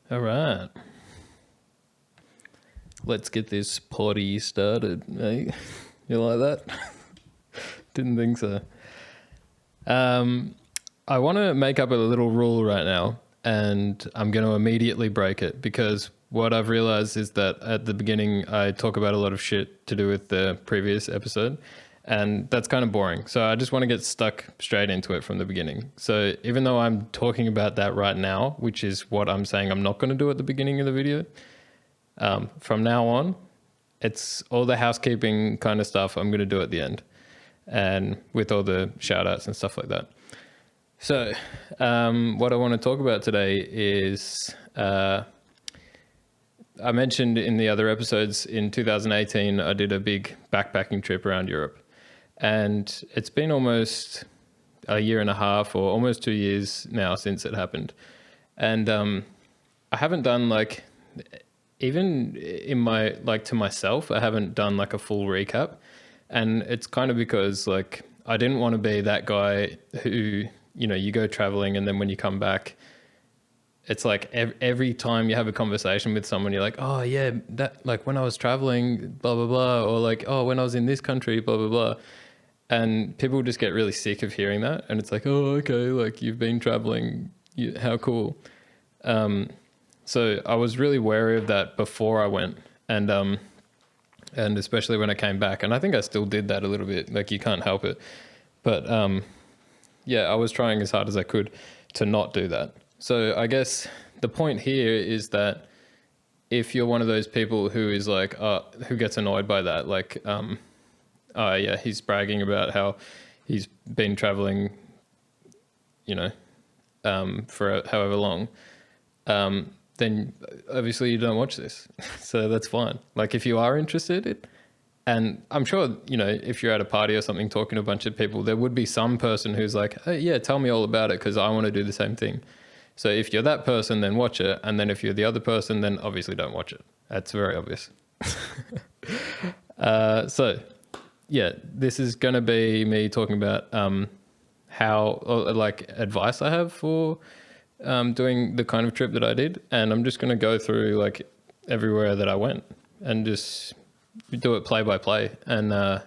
All right. Let's get this party started, eh? You like that? Didn't think so. I want to make up a little rule right now, and I'm going to immediately break it because what I've realized is that at the beginning I talk about a lot of shit to do with the previous episode, and that's kind of boring. So I just want to get stuck straight into it from the beginning. So even though I'm talking about that right now, which is what I'm saying I'm not going to do at the beginning of the video, from now on, it's all the housekeeping kind of stuff I'm going to do at the end, and with all the shout outs and stuff like that. So, what I want to talk about today is I mentioned in the other episodes in 2018, I did a big backpacking trip around Europe. And it's been almost a year and a half or almost 2 years now since it happened. And I haven't done like, even in my, like to myself, I haven't done like a full recap. And it's kind of because like I didn't want to be that guy who, you know, you go traveling and then when you come back, it's like every time you have a conversation with someone, you're like, oh yeah, that like when I was traveling, blah, blah, blah. Or like, oh, when I was in this country, blah, blah, blah. And people just get really sick of hearing that. And it's like, oh, okay, like you've been traveling, how cool. So I was really wary of that before I went. And especially when I came back. And I think I still did that a little bit. Like you can't help it. But yeah, I was trying as hard as I could to not do that. So I guess the point here is that if you're one of those people who is like, who gets annoyed by that, like, oh yeah, he's bragging about how he's been traveling, you know, for however long, then obviously you don't watch this. So that's fine. Like if you are interested, and I'm sure, you know, if you're at a party or something talking to a bunch of people, there would be some person who's like, hey, yeah, tell me all about it because I want to do the same thing. So if you're that person, then watch it. And then if you're the other person, then obviously don't watch it. That's very obvious. So yeah, this is going to be me talking about how, like, advice I have for doing the kind of trip that I did. And I'm just going to go through like everywhere that I went and just do it play by play and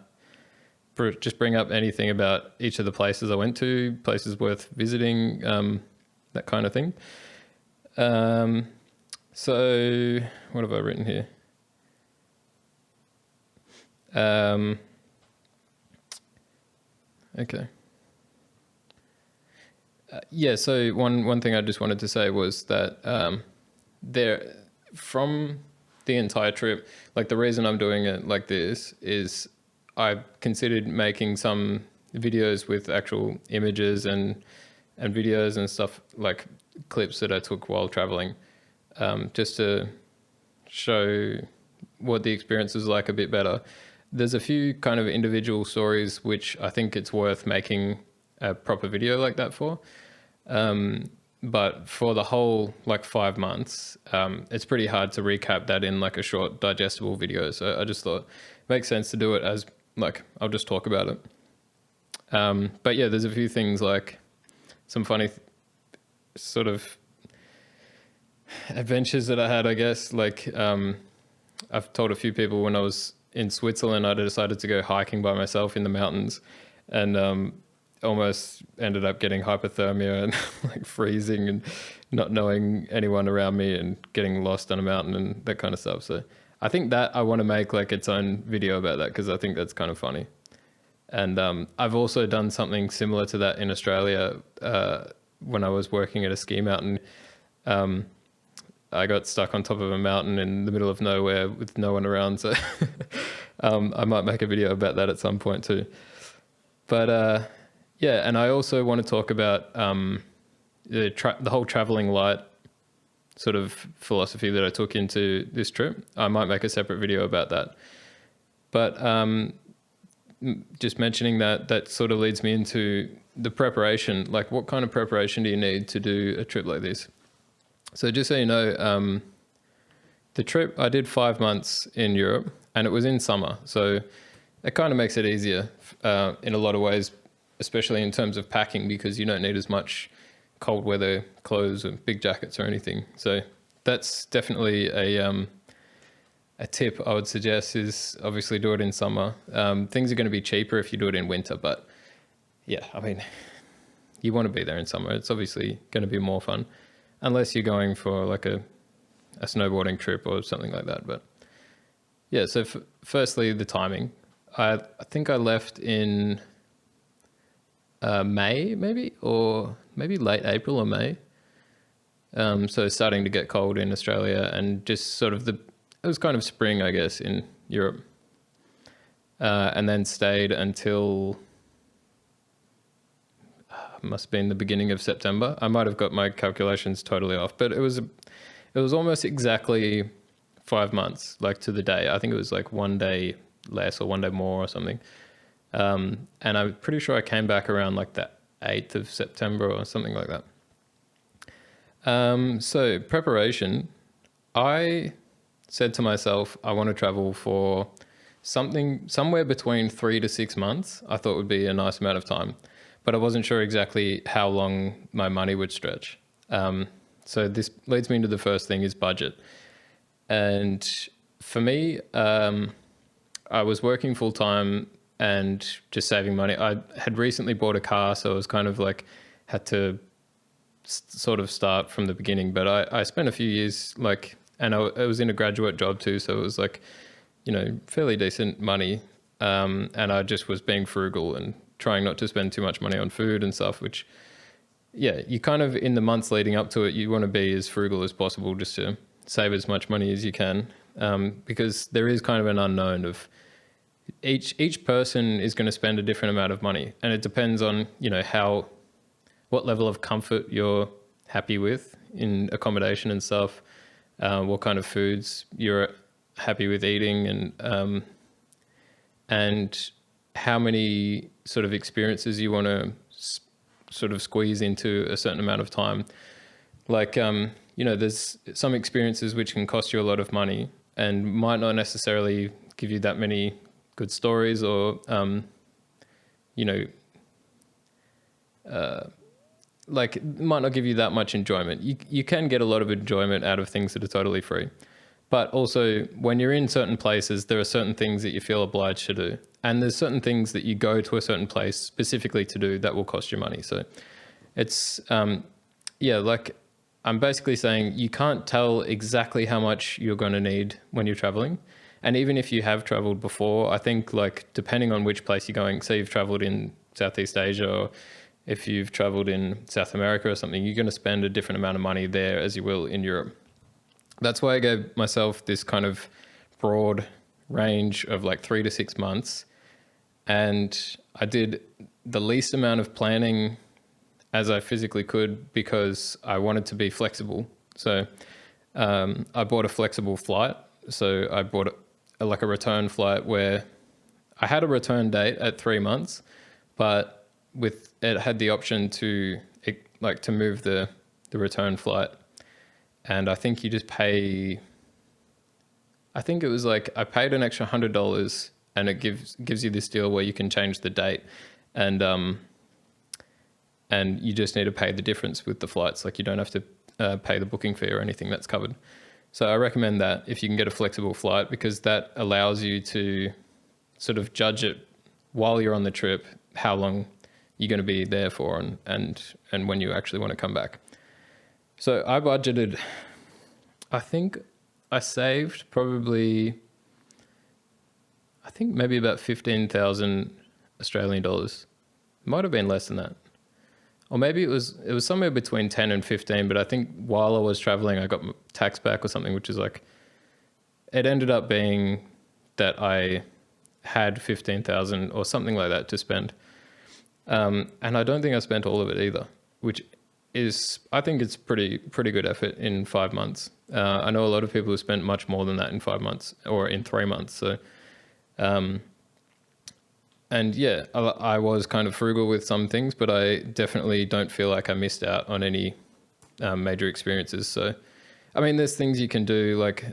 just bring up anything about each of the places I went to, places worth visiting, that kind of thing. So what have I written here? Okay. Yeah, so one thing I just wanted to say was that there, from the entire trip, like the reason I'm doing it like this is I considered making some videos with actual images and videos and stuff, like clips that I took while traveling, just to show what the experience was like a bit better. There's a few kind of individual stories which I think it's worth making a proper video like that for. But for the whole like 5 months, it's pretty hard to recap that in like a short digestible video. So I just thought it makes sense to do it as like, I'll just talk about it. But yeah, there's a few things like some funny sort of adventures that I had, I guess. Like, I've told a few people when I was in Switzerland, I decided to go hiking by myself in the mountains and, almost ended up getting hypothermia and like freezing and not knowing anyone around me and getting lost on a mountain and that kind of stuff. So I think that I want to make like its own video about that because I think that's kind of funny. And I've also done something similar to that in Australia when I was working at a ski mountain. I got stuck on top of a mountain in the middle of nowhere with no one around. So I might make a video about that at some point too. But yeah, and I also want to talk about the whole traveling light sort of philosophy that I took into this trip. I might make a separate video about that. But just mentioning that sort of leads me into the preparation. Like, what kind of preparation do you need to do a trip like this? So just so you know, the trip, I did 5 months in Europe and it was in summer. So it kind of makes it easier in a lot of ways, especially in terms of packing, because you don't need as much cold weather clothes or big jackets or anything. So that's definitely a tip I would suggest is obviously do it in summer. Things are going to be cheaper if you do it in winter, but yeah, I mean, you want to be there in summer. It's obviously going to be more fun, unless you're going for like a snowboarding trip or something like that. But yeah, so firstly, the timing. I think I left in May, maybe, or maybe late April or May. So starting to get cold in Australia, and just sort of it was kind of spring, I guess, in Europe. And then stayed until must have been the beginning of September. I might have got my calculations totally off, but it was almost exactly 5 months, like to the day. I think it was like one day less or one day more or something. And I'm pretty sure I came back around like the 8th of September or something like that. So preparation, I said to myself, I want to travel for somewhere between 3 to 6 months. I thought would be a nice amount of time, but I wasn't sure exactly how long my money would stretch. So this leads me into the first thing, is budget. And for me, I was working full time and just saving money. I had recently bought a car, so I was kind of like had to sort of start from the beginning. But I spent a few years and I was in a graduate job too, so it was like, fairly decent money. And I just was being frugal and trying not to spend too much money on food and stuff, which, yeah, you kind of, in the months leading up to it, you want to be as frugal as possible just to save as much money as you can, because there is kind of an unknown of each person is going to spend a different amount of money, and it depends on, what level of comfort you're happy with in accommodation and stuff, what kind of foods you're happy with eating, and how many sort of experiences you want to sort of squeeze into a certain amount of time. Like, there's some experiences which can cost you a lot of money and might not necessarily give you that many good stories, or, like, might not give you that much enjoyment. You can get a lot of enjoyment out of things that are totally free. But also, when you're in certain places, there are certain things that you feel obliged to do. And there's certain things that you go to a certain place specifically to do that will cost you money. So it's, like, I'm basically saying you can't tell exactly how much you're going to need when you're traveling. And even if you have traveled before, I think, like, depending on which place you're going, say you've traveled in Southeast Asia, or if you've traveled in South America or something, you're going to spend a different amount of money there as you will in Europe. That's why I gave myself this kind of broad range of like 3 to 6 months. And I did the least amount of planning as I physically could, because I wanted to be flexible. So I bought a flexible flight. So I bought a return flight where I had a return date at 3 months, but it had the option to move the return flight. And I think you just pay, I think it was like, I paid an extra $100, and it gives you this deal where you can change the date, and you just need to pay the difference with the flights. Like, you don't have to pay the booking fee or anything, that's covered. So I recommend that if you can get a flexible flight, because that allows you to sort of judge it while you're on the trip, how long you're going to be there for, and when you actually want to come back. So I budgeted, I think I saved maybe about 15,000 Australian dollars. Might have been less than that. Or maybe it was somewhere between 10 and 15, but I think while I was traveling, I got tax back or something, which is like, it ended up being that I had 15,000 or something like that to spend. And I don't think I spent all of it either, which is, I think it's pretty good effort in 5 months. I know a lot of people who spent much more than that in 5 months or in 3 months. So, and yeah, I was kind of frugal with some things, but I definitely don't feel like I missed out on any major experiences. So, I mean, there's things you can do, like,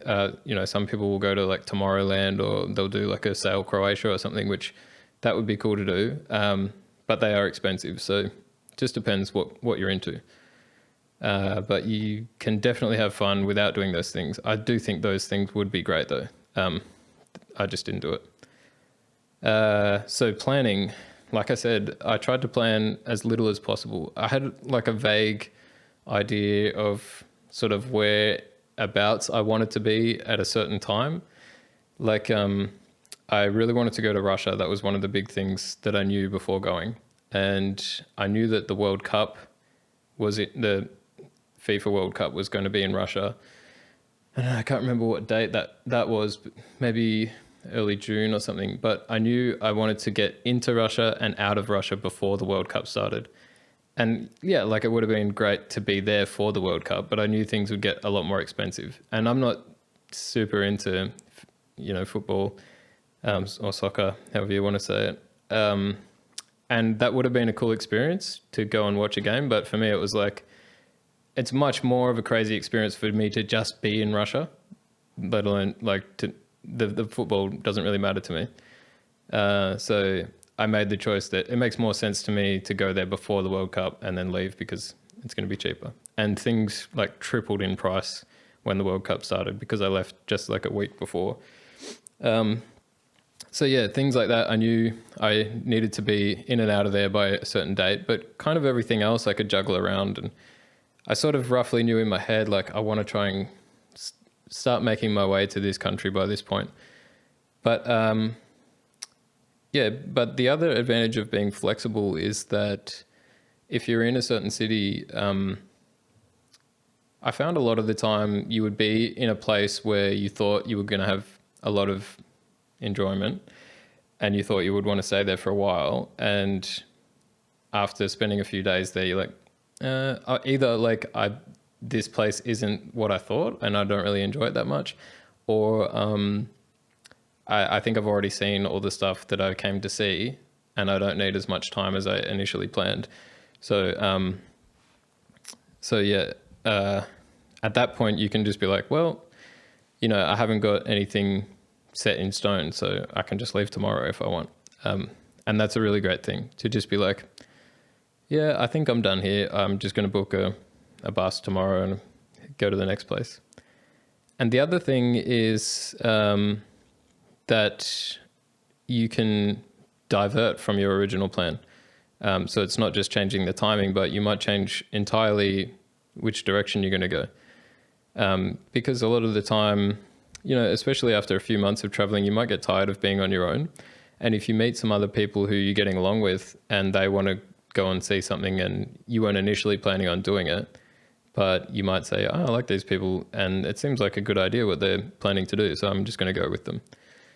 some people will go to like Tomorrowland, or they'll do like a Sail Croatia or something, which that would be cool to do. But they are expensive. So just depends what you're into. But you can definitely have fun without doing those things. I do think those things would be great though. I just didn't do it. So planning, like I said, I tried to plan as little as possible. I had like a vague idea of sort of whereabouts I wanted to be at a certain time. Like, I really wanted to go to Russia. That was one of the big things that I knew before going. And I knew that the World Cup the FIFA World Cup was going to be in Russia. And I can't remember what date that was, but maybe early June or something. But I knew I wanted to get into Russia and out of Russia before the World Cup started. And yeah, like it would have been great to be there for the World Cup, but I knew things would get a lot more expensive. And I'm not super into, football or soccer, however you want to say it. And that would have been a cool experience to go and watch a game. But for me, it was like, it's much more of a crazy experience for me to just be in Russia, let alone like the football doesn't really matter to me. So I made the choice that it makes more sense to me to go there before the World Cup and then leave because it's going to be cheaper. And things like tripled in price when the World Cup started because I left just like a week before. So yeah, things like that. I knew I needed to be in and out of there by a certain date, but kind of everything else I could juggle around. And I sort of roughly knew in my head, like I want to try and start making my way to this country by this point. But but the other advantage of being flexible is that if you're in a certain city, I found a lot of the time you would be in a place where you thought you were going to have a lot of enjoyment and you thought you would want to stay there for a while. And after spending a few days there, you're like, either like this place isn't what I thought and I don't really enjoy it that much, or I think I've already seen all the stuff that I came to see and I don't need as much time as I initially planned. So at that point you can just be like, well, I haven't got anything set in stone, so I can just leave tomorrow if I want. And that's a really great thing to just be like, yeah, I think I'm done here. I'm just going to book a bus tomorrow and go to the next place. And the other thing is that you can divert from your original plan. So it's not just changing the timing, but you might change entirely which direction you're going to go. Because a lot of the time, especially after a few months of traveling, you might get tired of being on your own. And if you meet some other people who you're getting along with and they want to go and see something and you weren't initially planning on doing it, but you might say, I like these people and it seems like a good idea what they're planning to do, so I'm just going to go with them.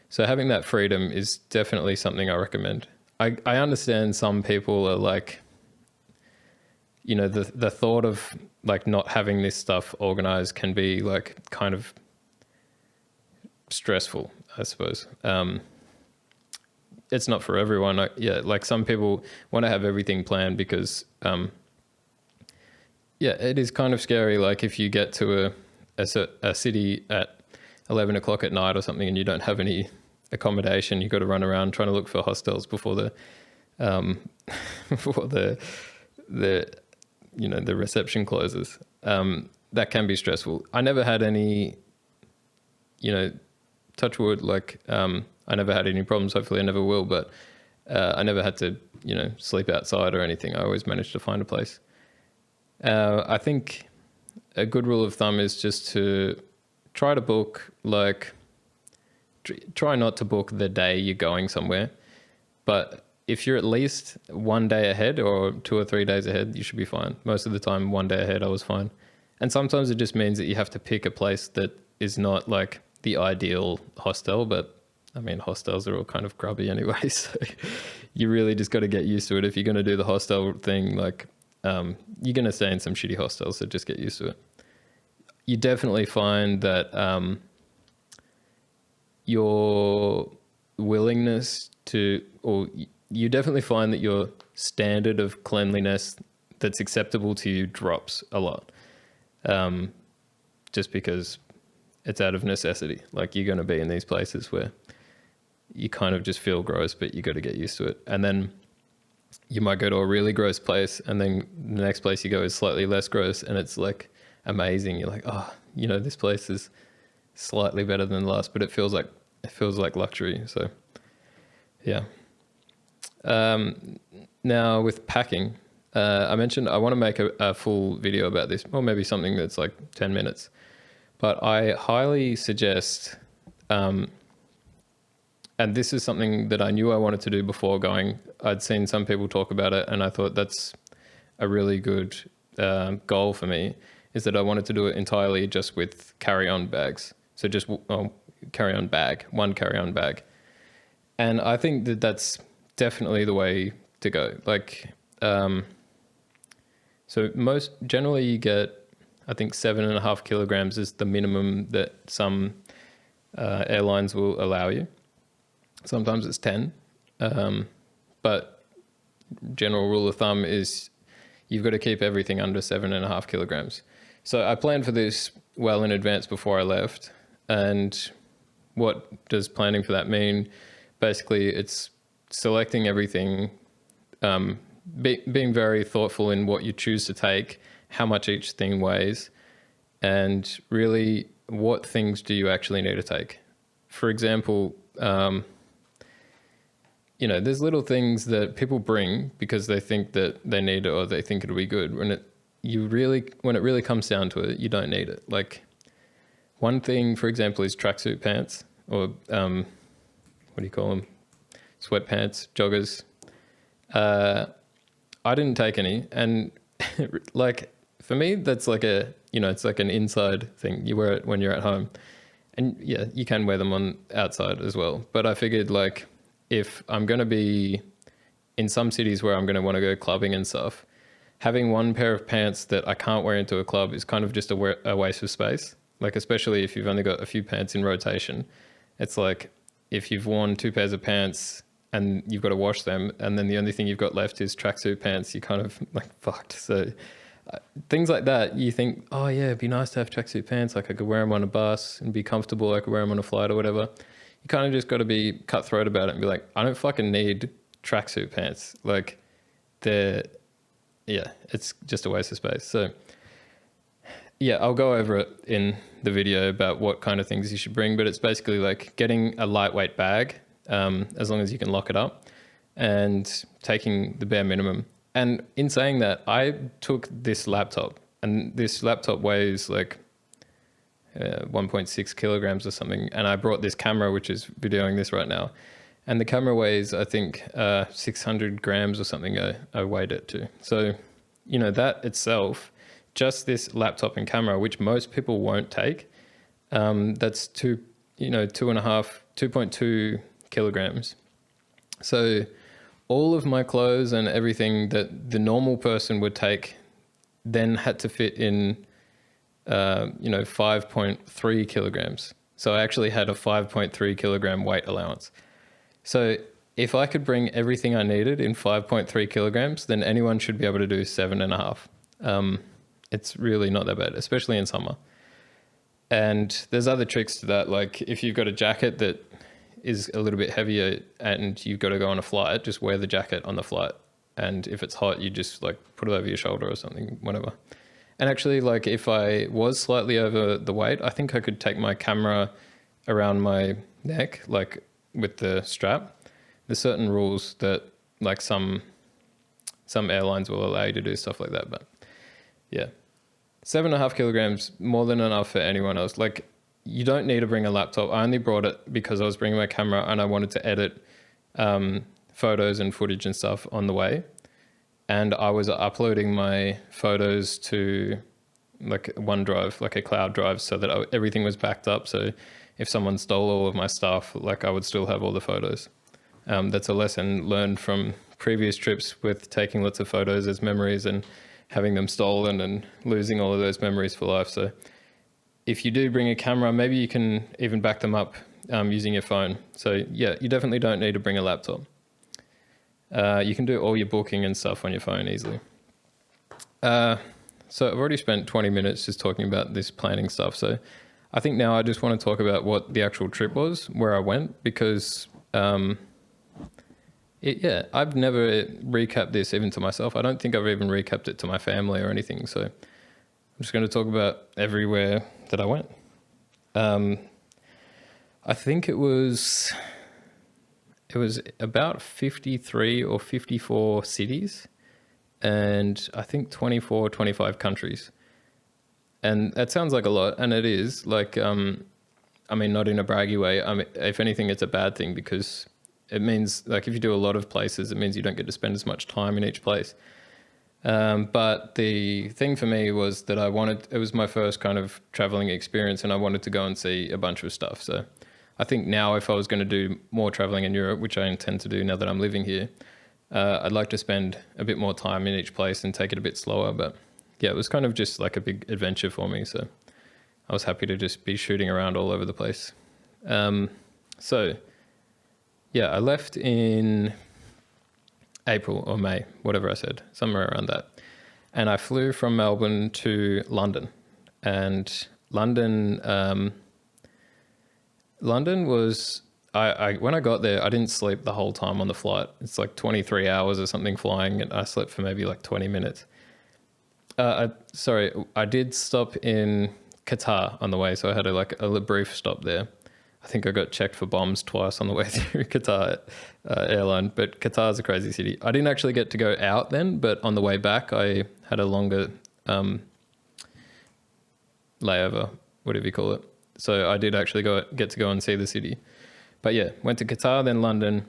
So having that freedom is definitely something I recommend. I understand some people are like, the thought of like not having this stuff organized can be like kind of stressful, I suppose. It's not for everyone. Like some people want to have everything planned because, it is kind of scary. Like if you get to a city at 11 o'clock at night or something and you don't have any accommodation, you've got to run around trying to look for hostels before the reception closes. That can be stressful. I never had any, touch wood, like, I never had any problems. Hopefully I never will, but I never had to, sleep outside or anything. I always managed to find a place. I think a good rule of thumb is just to try to book, like, try not to book the day you're going somewhere. But if you're at least one day ahead or 2 or 3 days ahead, you should be fine. Most of the time, one day ahead, I was fine. And sometimes it just means that you have to pick a place that is not like the ideal hostel, but I mean, hostels are all kind of grubby anyway, so you really just got to get used to it. If you're going to do the hostel thing, like, you're going to stay in some shitty hostels, so just get used to it. You definitely find that your willingness to, or you definitely find that your standard of cleanliness that's acceptable to you drops a lot, just because it's out of necessity. Like, you're going to be in these places where you kind of just feel gross, but you got to get used to it. And then you might go to a really gross place, and then the next place you go is slightly less gross, and it's like amazing. You're like, oh, this place is slightly better than the last, but it feels like luxury. So yeah. Now with packing, I mentioned I want to make a full video about this, or maybe something that's like 10 minutes, but I highly suggest, and this is something that I knew I wanted to do before going. I'd seen some people talk about it, and I thought that's a really good goal for me, is that I wanted to do it entirely just with carry-on bags. So just one carry-on bag. And I think that that's definitely the way to go. Like, so generally you get, I think 7.5 kilograms is the minimum that some airlines will allow you. Sometimes it's 10, but general rule of thumb is you've got to keep everything under 7.5 kilograms. So I planned for this well in advance before I left. And what does planning for that mean? Basically, it's selecting everything, being very thoughtful in what you choose to take, how much each thing weighs, and really what things do you actually need to take. For example, there's little things that people bring because they think that they need it or they think it'll be good. When it really comes down to it, you don't need it. Like, one thing, for example, is tracksuit pants, or what do you call them? Sweatpants, joggers. I didn't take any, and like for me, that's like it's like an inside thing. You wear it when you're at home, and yeah, you can wear them on outside as well. But I figured, like, if I'm going to be in some cities where I'm going to want to go clubbing and stuff, having one pair of pants that I can't wear into a club is kind of just a waste of space. Like, especially if you've only got a few pants in rotation, it's like if you've worn 2 pairs of pants and you've got to wash them, and then the only thing you've got left is tracksuit pants, you kind of like fucked. So things like that, you think, oh yeah, it'd be nice to have tracksuit pants. Like, I could wear them on a bus and be comfortable. I could wear them on a flight or whatever. You kind of just got to be cutthroat about it and be like, I don't fucking need tracksuit pants. Like, it's just a waste of space. So yeah, I'll go over it in the video about what kind of things you should bring, but it's basically like getting a lightweight bag, as long as you can lock it up, and taking the bare minimum. And in saying that, I took this laptop, and this laptop weighs like 1.6 kilograms or something, and I brought this camera, which is videoing this right now, and the camera weighs, I think, 600 grams or something. I weighed it to. So, that itself, just this laptop and camera, which most people won't take, that's 2.2 kilograms. So all of my clothes and everything that the normal person would take then had to fit in 5.3 kilograms. So I actually had a 5.3 kilogram weight allowance. So if I could bring everything I needed in 5.3 kilograms, then anyone should be able to do 7.5. It's really not that bad, especially in summer. And there's other tricks to that. Like, if you've got a jacket that is a little bit heavier and you've got to go on a flight, just wear the jacket on the flight. And if it's hot, you just like put it over your shoulder or something, whatever. And actually, like, if I was slightly over the weight, I think I could take my camera around my neck, like with the strap. There's certain rules that, like, some airlines will allow you to do stuff like that. But yeah, 7.5 kilograms, more than enough for anyone else. Like, you don't need to bring a laptop. I only brought it because I was bringing my camera and I wanted to edit photos and footage and stuff on the way. And I was uploading my photos to like OneDrive, like a cloud drive, so that everything was backed up. So if someone stole all of my stuff, like, I would still have all the photos. That's a lesson learned from previous trips with taking lots of photos as memories and having them stolen and losing all of those memories for life. So if you do bring a camera, maybe you can even back them up using your phone. So yeah, you definitely don't need to bring a laptop. You can do all your booking and stuff on your phone easily. So I've already spent 20 minutes just talking about this planning stuff. So I think now I just want to talk about what the actual trip was, where I went, because Yeah, I've never recapped this even to myself. I don't think I've even recapped it to my family or anything. So I'm just going to talk about everywhere that I went. Um, I think it was about 53 or 54 cities, and I think 24, 25 countries. And that sounds like a lot, and it is. Like, I mean, not in a braggy way. I mean, if anything, it's a bad thing because it means, like, if you do a lot of places, it means you don't get to spend as much time in each place. But the thing for me was that it was my first kind of traveling experience, and I wanted to go and see a bunch of stuff. So I think now if I was going to do more traveling in Europe, which I intend to do now that I'm living here, I'd like to spend a bit more time in each place and take it a bit slower. But yeah, it was kind of just like a big adventure for me. So I was happy to just be shooting around all over the place. So yeah, I left in April or May, whatever I said, somewhere around that. And I flew from Melbourne to London. And London was, when I got there, I didn't sleep the whole time on the flight. It's like 23 hours or something flying, and I slept for maybe like 20 minutes. I did stop in Qatar on the way, so I had a brief stop there. I think I got checked for bombs twice on the way through Qatar airline, but Qatar's a crazy city. I didn't actually get to go out then, but on the way back, I had a longer layover, whatever you call it. So I did actually get to go and see the city. But yeah, went to Qatar, then London.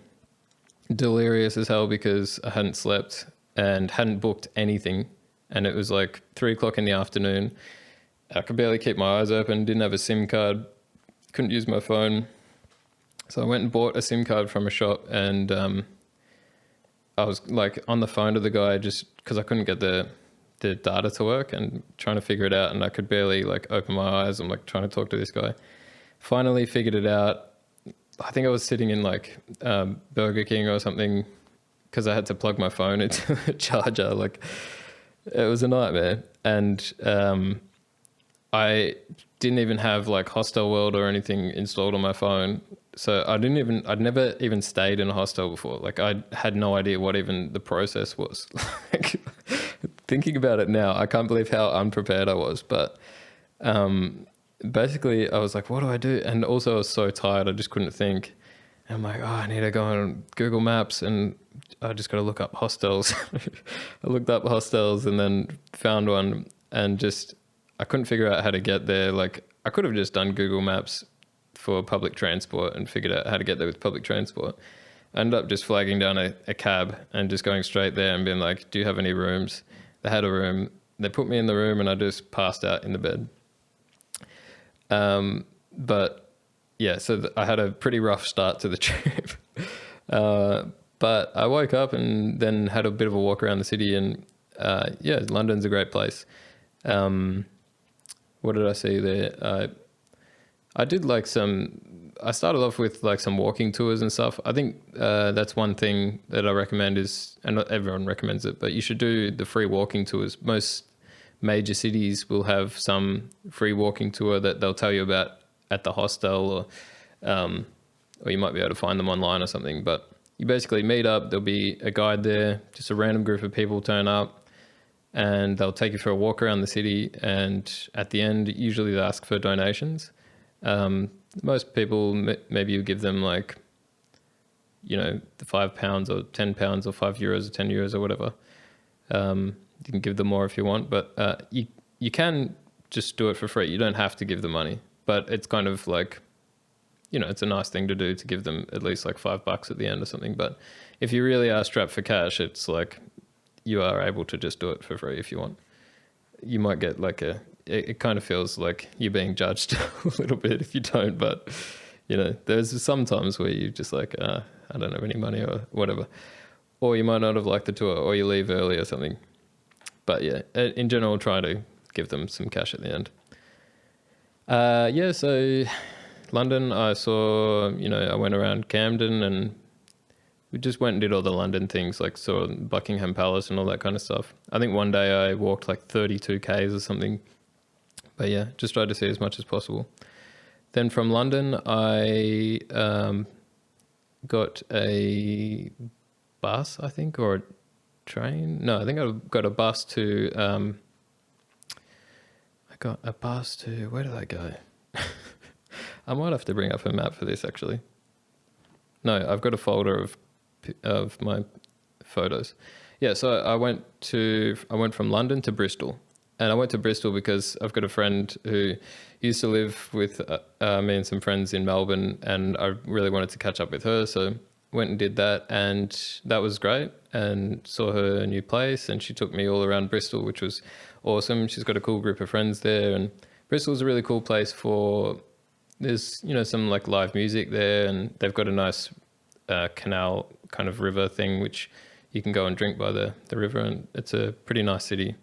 Delirious as hell because I hadn't slept and hadn't booked anything. And it was like 3 o'clock in the afternoon. I could barely keep my eyes open, didn't have a SIM card, couldn't use my phone. So I went and bought a SIM card from a shop, and I was like on the phone to the guy just because I couldn't get the data to work and trying to figure it out, and I could barely like open my eyes. I'm like trying to talk to this guy. Finally figured it out. I think I was sitting in like Burger King or something because I had to plug my phone into the charger. Like it was a nightmare. And I didn't even have like Hostel World or anything installed on my phone. So I'd never even stayed in a hostel before. Like I had no idea what even the process was. Like thinking about it now, I can't believe how unprepared I was. But basically I was like, what do I do? And also I was so tired, I just couldn't think. And I'm like, I need to go on Google Maps and I just got to look up hostels. I looked up hostels and then found one, and just, I couldn't figure out how to get there. Like I could have just done Google Maps for public transport and figured out how to get there with public transport. I ended up just flagging down a cab and just going straight there and being like, do you have any rooms? They had a room. They put me in the room and I just passed out in the bed. But yeah, so I had a pretty rough start to the trip. But I woke up and then had a bit of a walk around the city, and yeah, London's a great place. What did I see there? I did like I started off with like some walking tours and stuff. I think that's one thing that I recommend is, and not everyone recommends it, but you should do the free walking tours. Most major cities will have some free walking tour that they'll tell you about at the hostel, or you might be able to find them online or something. But you basically meet up, there'll be a guide there, just a random group of people turn up, and they'll take you for a walk around the city. And at the end, usually they ask for donations. Most people, maybe you give them like, the £5 or £10 or €5 or €10 or whatever. You can give them more if you want, but you can just do it for free. You don't have to give them money, but it's kind of like, it's a nice thing to do, to give them at least like $5 at the end or something. But if you really are strapped for cash, it's like you are able to just do it for free if you want. You might get like it kind of feels like you're being judged a little bit if you don't, but there's some times where you just like, I don't have any money or whatever, or you might not have liked the tour, or you leave early or something. But yeah, in general, try to give them some cash at the end. So London, I saw, I went around Camden, and we just went and did all the London things, like saw Buckingham Palace and all that kind of stuff. I think one day I walked like 32 Ks or something. But yeah, just tried to see as much as possible. Then from London, I got a bus, I think, or a train. No, I think I got a bus to. I got a bus to. Where did I go? I might have to bring up a map for this actually. No, I've got a folder of my photos. Yeah, so I went from London to Bristol, and I went to Bristol because I've got a friend who used to live with me and some friends in Melbourne, and I really wanted to catch up with her, so went and did that, and that was great, and saw her new place, and she took me all around Bristol, which was awesome. She's got a cool group of friends there, and Bristol's a really cool place for. There's some like live music there, and they've got a nice canal kind of river thing, which you can go and drink by the river, and it's a pretty nice city.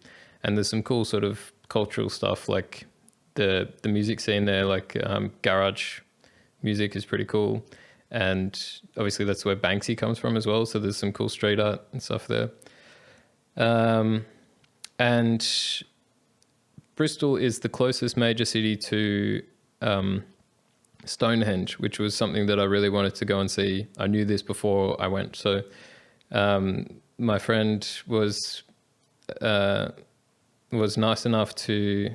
And there's some cool sort of cultural stuff, like the music scene there, like garage music is pretty cool. And obviously that's where Banksy comes from as well. So there's some cool street art and stuff there. And Bristol is the closest major city to Stonehenge, which was something that I really wanted to go and see. I knew this before I went. So my friend was nice enough to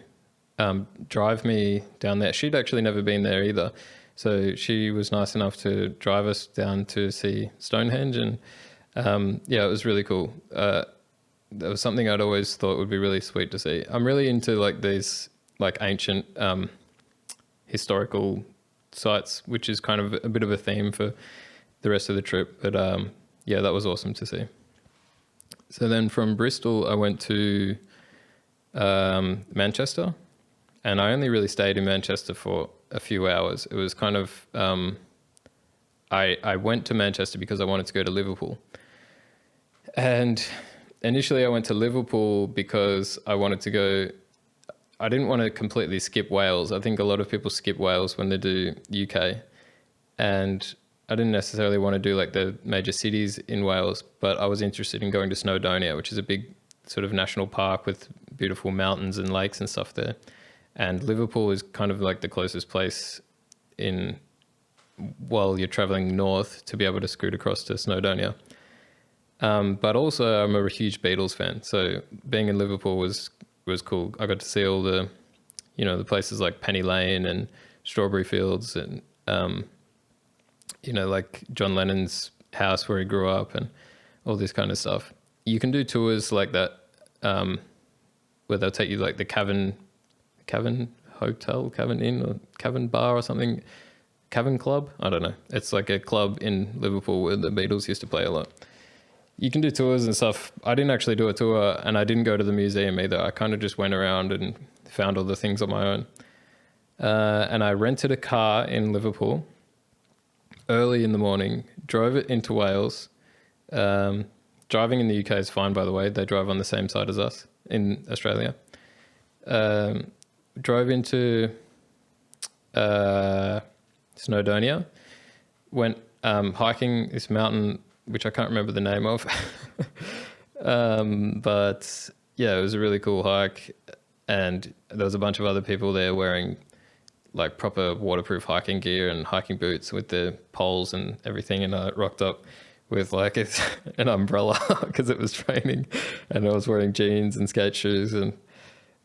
drive me down there. She'd actually never been there either. So she was nice enough to drive us down to see Stonehenge. And it was really cool. That was something I'd always thought would be really sweet to see. I'm really into like these like ancient historical sites, which is kind of a bit of a theme for the rest of the trip. But that was awesome to see. So then from Bristol, I went to Manchester, and I only really stayed in Manchester for a few hours. It was kind of, I went to Manchester because I wanted to go to Liverpool. And initially I went to Liverpool because I wanted to go, I didn't want to completely skip Wales. I think a lot of people skip Wales when they do UK. And I didn't necessarily want to do like the major cities in Wales, but I was interested in going to Snowdonia, which is a big sort of national park with beautiful mountains and lakes and stuff there. And Liverpool is kind of like the closest place while you're traveling north to be able to scoot across to Snowdonia. But also I'm a huge Beatles fan. So being in Liverpool was cool. I got to see all the, the places like Penny Lane and Strawberry Fields and, like John Lennon's house where he grew up and all this kind of stuff. You can do tours like that, where they'll take you like the Cavern Hotel, Cavern Inn, or Cavern Bar or something, Cavern Club. I don't know. It's like a club in Liverpool where the Beatles used to play a lot. You can do tours and stuff. I didn't actually do a tour, and I didn't go to the museum either. I kind of just went around and found all the things on my own. And I rented a car in Liverpool early in the morning, drove it into Wales. Driving in the UK is fine, by the way. They drive on the same side as us in Australia. Drove into Snowdonia, went hiking this mountain, which I can't remember the name of. But yeah, it was a really cool hike. And there was a bunch of other people there wearing like proper waterproof hiking gear and hiking boots with the poles and everything. And I rocked up with like an umbrella because it was raining, and I was wearing jeans and skate shoes, and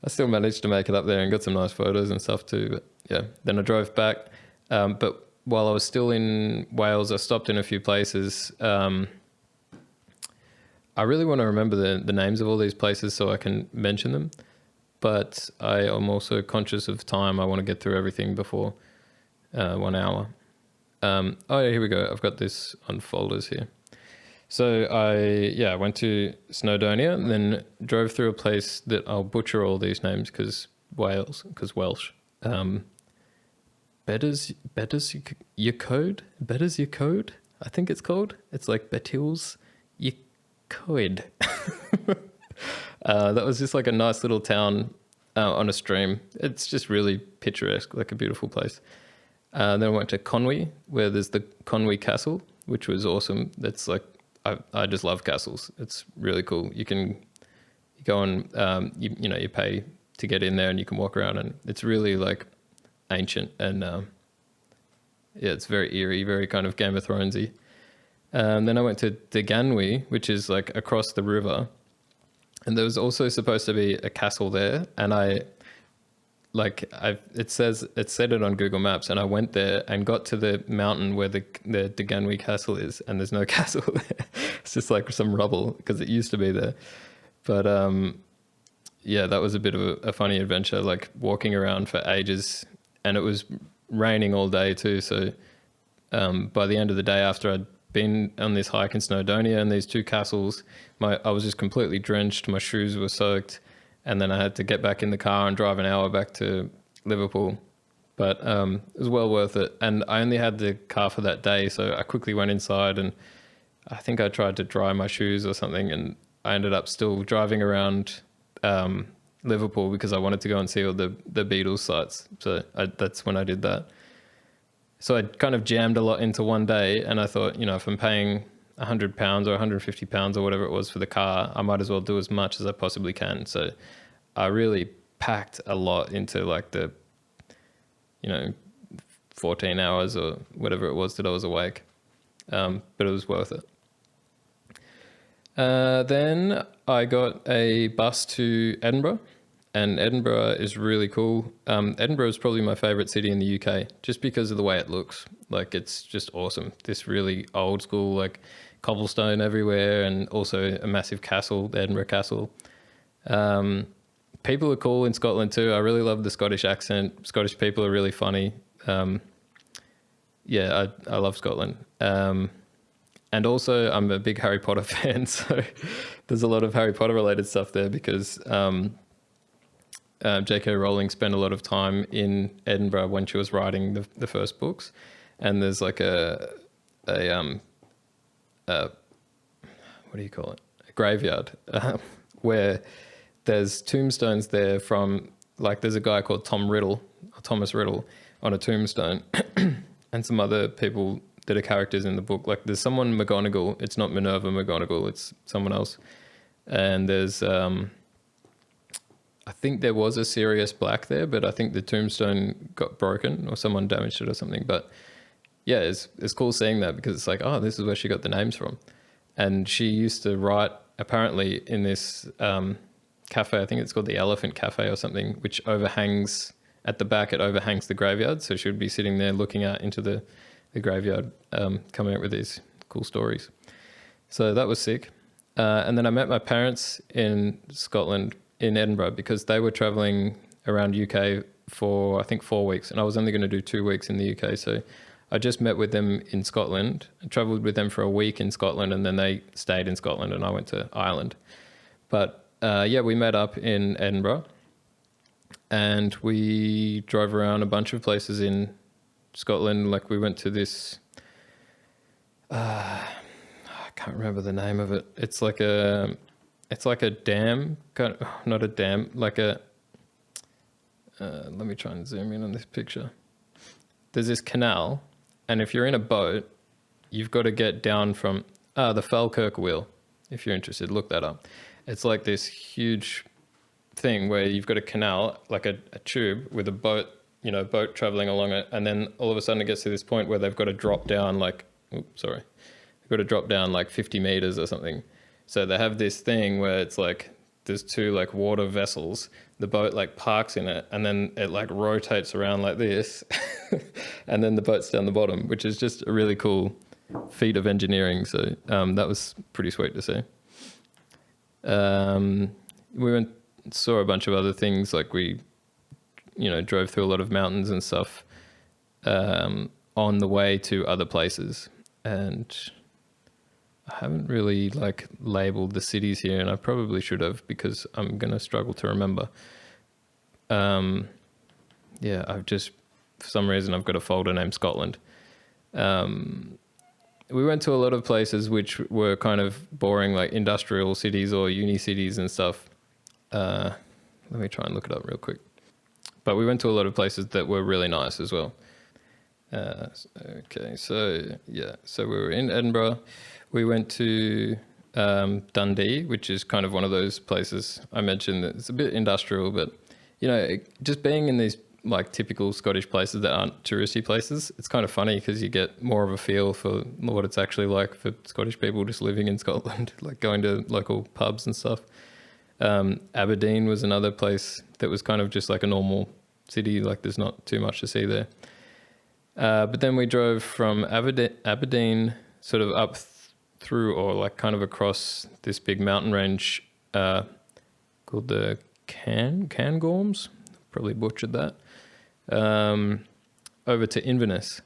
I still managed to make it up there and got some nice photos and stuff too. But yeah, then I drove back. But while I was still in Wales, I stopped in a few places. I really want to remember the names of all these places so I can mention them. But I am also conscious of time. I want to get through everything before 1 hour. Here we go. I've got this on folders here. So I went to Snowdonia and then drove through a place that I'll butcher all these names because Welsh. Betters your code, I think it's called. It's like Bettils your code. That was just like a nice little town on a stream. It's just really picturesque, like a beautiful place. Then I went to Conwy, where there's the Conwy Castle, which was awesome. That's like, I just love castles. It's really cool. You go and, you pay to get in there and you can walk around, and it's really like ancient and, it's very eerie, very kind of Game of Thronesy. Then I went to Deganwy, which is like across the river, and there was also supposed to be a castle there, and it said it on Google Maps, and I went there and got to the mountain where the Deganwy castle is, and there's no castle there. It's just like some rubble because it used to be there. But yeah, that was a bit of a funny adventure, like walking around for ages, and it was raining all day too. So by the end of the day, after I'd been on this hike in Snowdonia and these two castles, I was just completely drenched. My shoes were soaked, and then I had to get back in the car and drive an hour back to Liverpool. But it was well worth it. And I only had the car for that day, so I quickly went inside, and I think I tried to dry my shoes or something, and I ended up still driving around Liverpool because I wanted to go and see all the Beatles sites. So that's when I did that. So I kind of jammed a lot into one day, and I thought, if I'm paying £100 or £150 or whatever it was for the car, I might as well do as much as I possibly can. So I really packed a lot into like the 14 hours or whatever it was that I was awake. But it was worth it. Then I got a bus to Edinburgh, and Edinburgh is really cool. Edinburgh is probably my favorite city in the UK, just because of the way it looks. Like, it's just awesome. This really old school, like cobblestone everywhere, and also a massive castle, the Edinburgh Castle. People are cool in Scotland too. I really love the Scottish accent. Scottish people are really funny. Yeah, I love Scotland. And also, I'm a big Harry Potter fan, so there's a lot of Harry Potter related stuff there because J.K. Rowling spent a lot of time in Edinburgh when she was writing the first books, and there's like a what do you call it? A graveyard where there's tombstones there from, like, there's a guy called Thomas Riddle on a tombstone, and some other people that are characters in the book. Like, there's someone McGonagall. It's not Minerva McGonagall. It's someone else. And there's, I think there was a Sirius Black there, but I think the tombstone got broken or someone damaged it or something. But yeah, it's cool seeing that because it's like, oh, this is where she got the names from. And she used to write apparently in this cafe. I think it's called the Elephant Cafe or something, which overhangs at the back. It overhangs the graveyard. So she would be sitting there looking out into the graveyard, coming up with these cool stories. So that was sick. And then I met my parents in Scotland, in Edinburgh, because they were traveling around UK for, I think, 4 weeks, and I was only going to do 2 weeks in the UK. So I just met with them in Scotland, and traveled with them for a week in Scotland, and then they stayed in Scotland and I went to Ireland. But yeah, we met up in Edinburgh, and we drove around a bunch of places in Scotland. Like, we went to this, I can't remember the name of it. It's like a dam, not a dam, like a, let me try and zoom in on this picture. There's this canal, and if you're in a boat, you've got to get down from, the Falkirk Wheel. If you're interested, look that up. It's like this huge thing where you've got a canal, like a tube with a boat, boat traveling along it, and then all of a sudden it gets to this point where they've got to drop down like, they've got to drop down like 50 meters or something. So they have this thing where it's like, there's two like water vessels, the boat like parks in it, and then it like rotates around like this, and then the boat's down the bottom, which is just a really cool feat of engineering. So that was pretty sweet to see. We went, saw a bunch of other things, like we drove through a lot of mountains and stuff on the way to other places. And I haven't really like labeled the cities here, and I probably should have, because I'm going to struggle to remember. Yeah, I've just, for some reason, I've got a folder named Scotland. We went to a lot of places which were kind of boring, like industrial cities or uni cities and stuff. Let me try and look it up real quick. But we went to a lot of places that were really nice as well. Okay, so yeah, so we were in Edinburgh. We went to Dundee, which is kind of one of those places I mentioned that it's a bit industrial, but just being in these like typical Scottish places that aren't touristy places. It's kind of funny because you get more of a feel for what it's actually like for Scottish people just living in Scotland, like going to local pubs and stuff. Aberdeen was another place that was kind of just like a normal city, like there's not too much to see there. But then we drove from Aberdeen sort of up through, or like kind of across this big mountain range called the Cairngorms, probably butchered that, over to Inverness.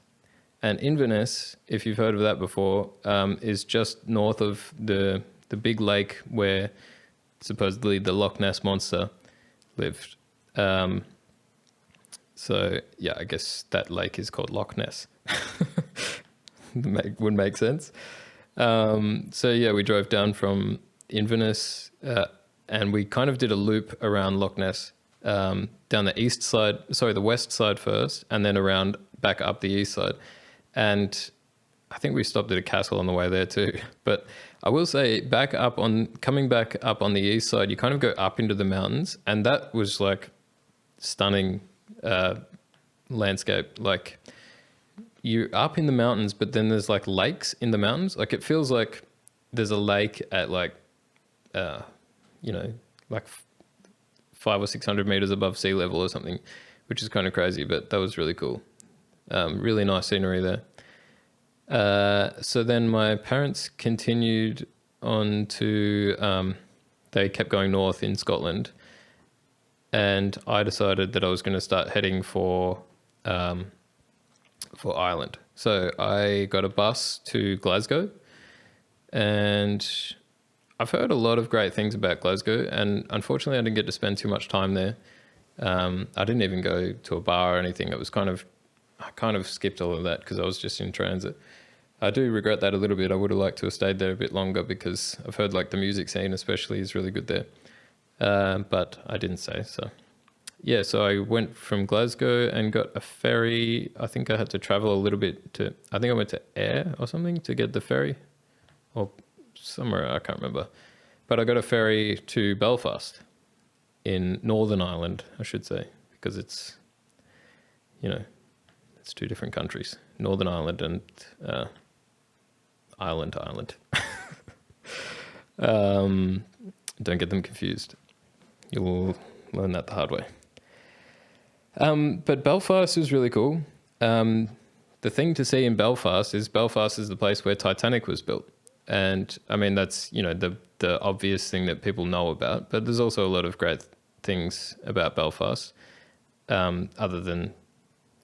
And Inverness, if you've heard of that before, is just north of the big lake where supposedly the Loch Ness monster lived. So yeah, I guess that lake is called Loch Ness. Would make sense. So yeah, we drove down from Inverness and we kind of did a loop around Loch Ness, down the west side first, and then around back up the east side. And I think we stopped at a castle on the way there too. But I will say, coming back up on the east side, you kind of go up into the mountains, and that was like stunning landscape. Like, you're up in the mountains, but then there's like lakes in the mountains. Like, it feels like there's a lake at like, like 500 or 600 meters above sea level or something, which is kind of crazy, but that was really cool. Really nice scenery there. So then my parents continued on to, they kept going north in Scotland, and I decided that I was going to start heading for Ireland. So I got a bus to Glasgow, and I've heard a lot of great things about Glasgow, and unfortunately I didn't get to spend too much time there. I didn't even go to a bar or anything. I kind of skipped all of that because I was just in transit. I do regret that a little bit. I would have liked to have stayed there a bit longer because I've heard like the music scene especially is really good there. But I didn't stay. So yeah, so I went from Glasgow and got a ferry. I think I had to travel a little bit I think I went to Ayr or something to get the ferry, or somewhere, I can't remember. But I got a ferry to Belfast in Northern Ireland, I should say, because it's two different countries, Northern Ireland and Ireland. Don't get them confused. You'll learn that the hard way. But Belfast was really cool. The thing to see in Belfast is the place where Titanic was built. And I mean, that's, the obvious thing that people know about, but there's also a lot of great things about Belfast, other than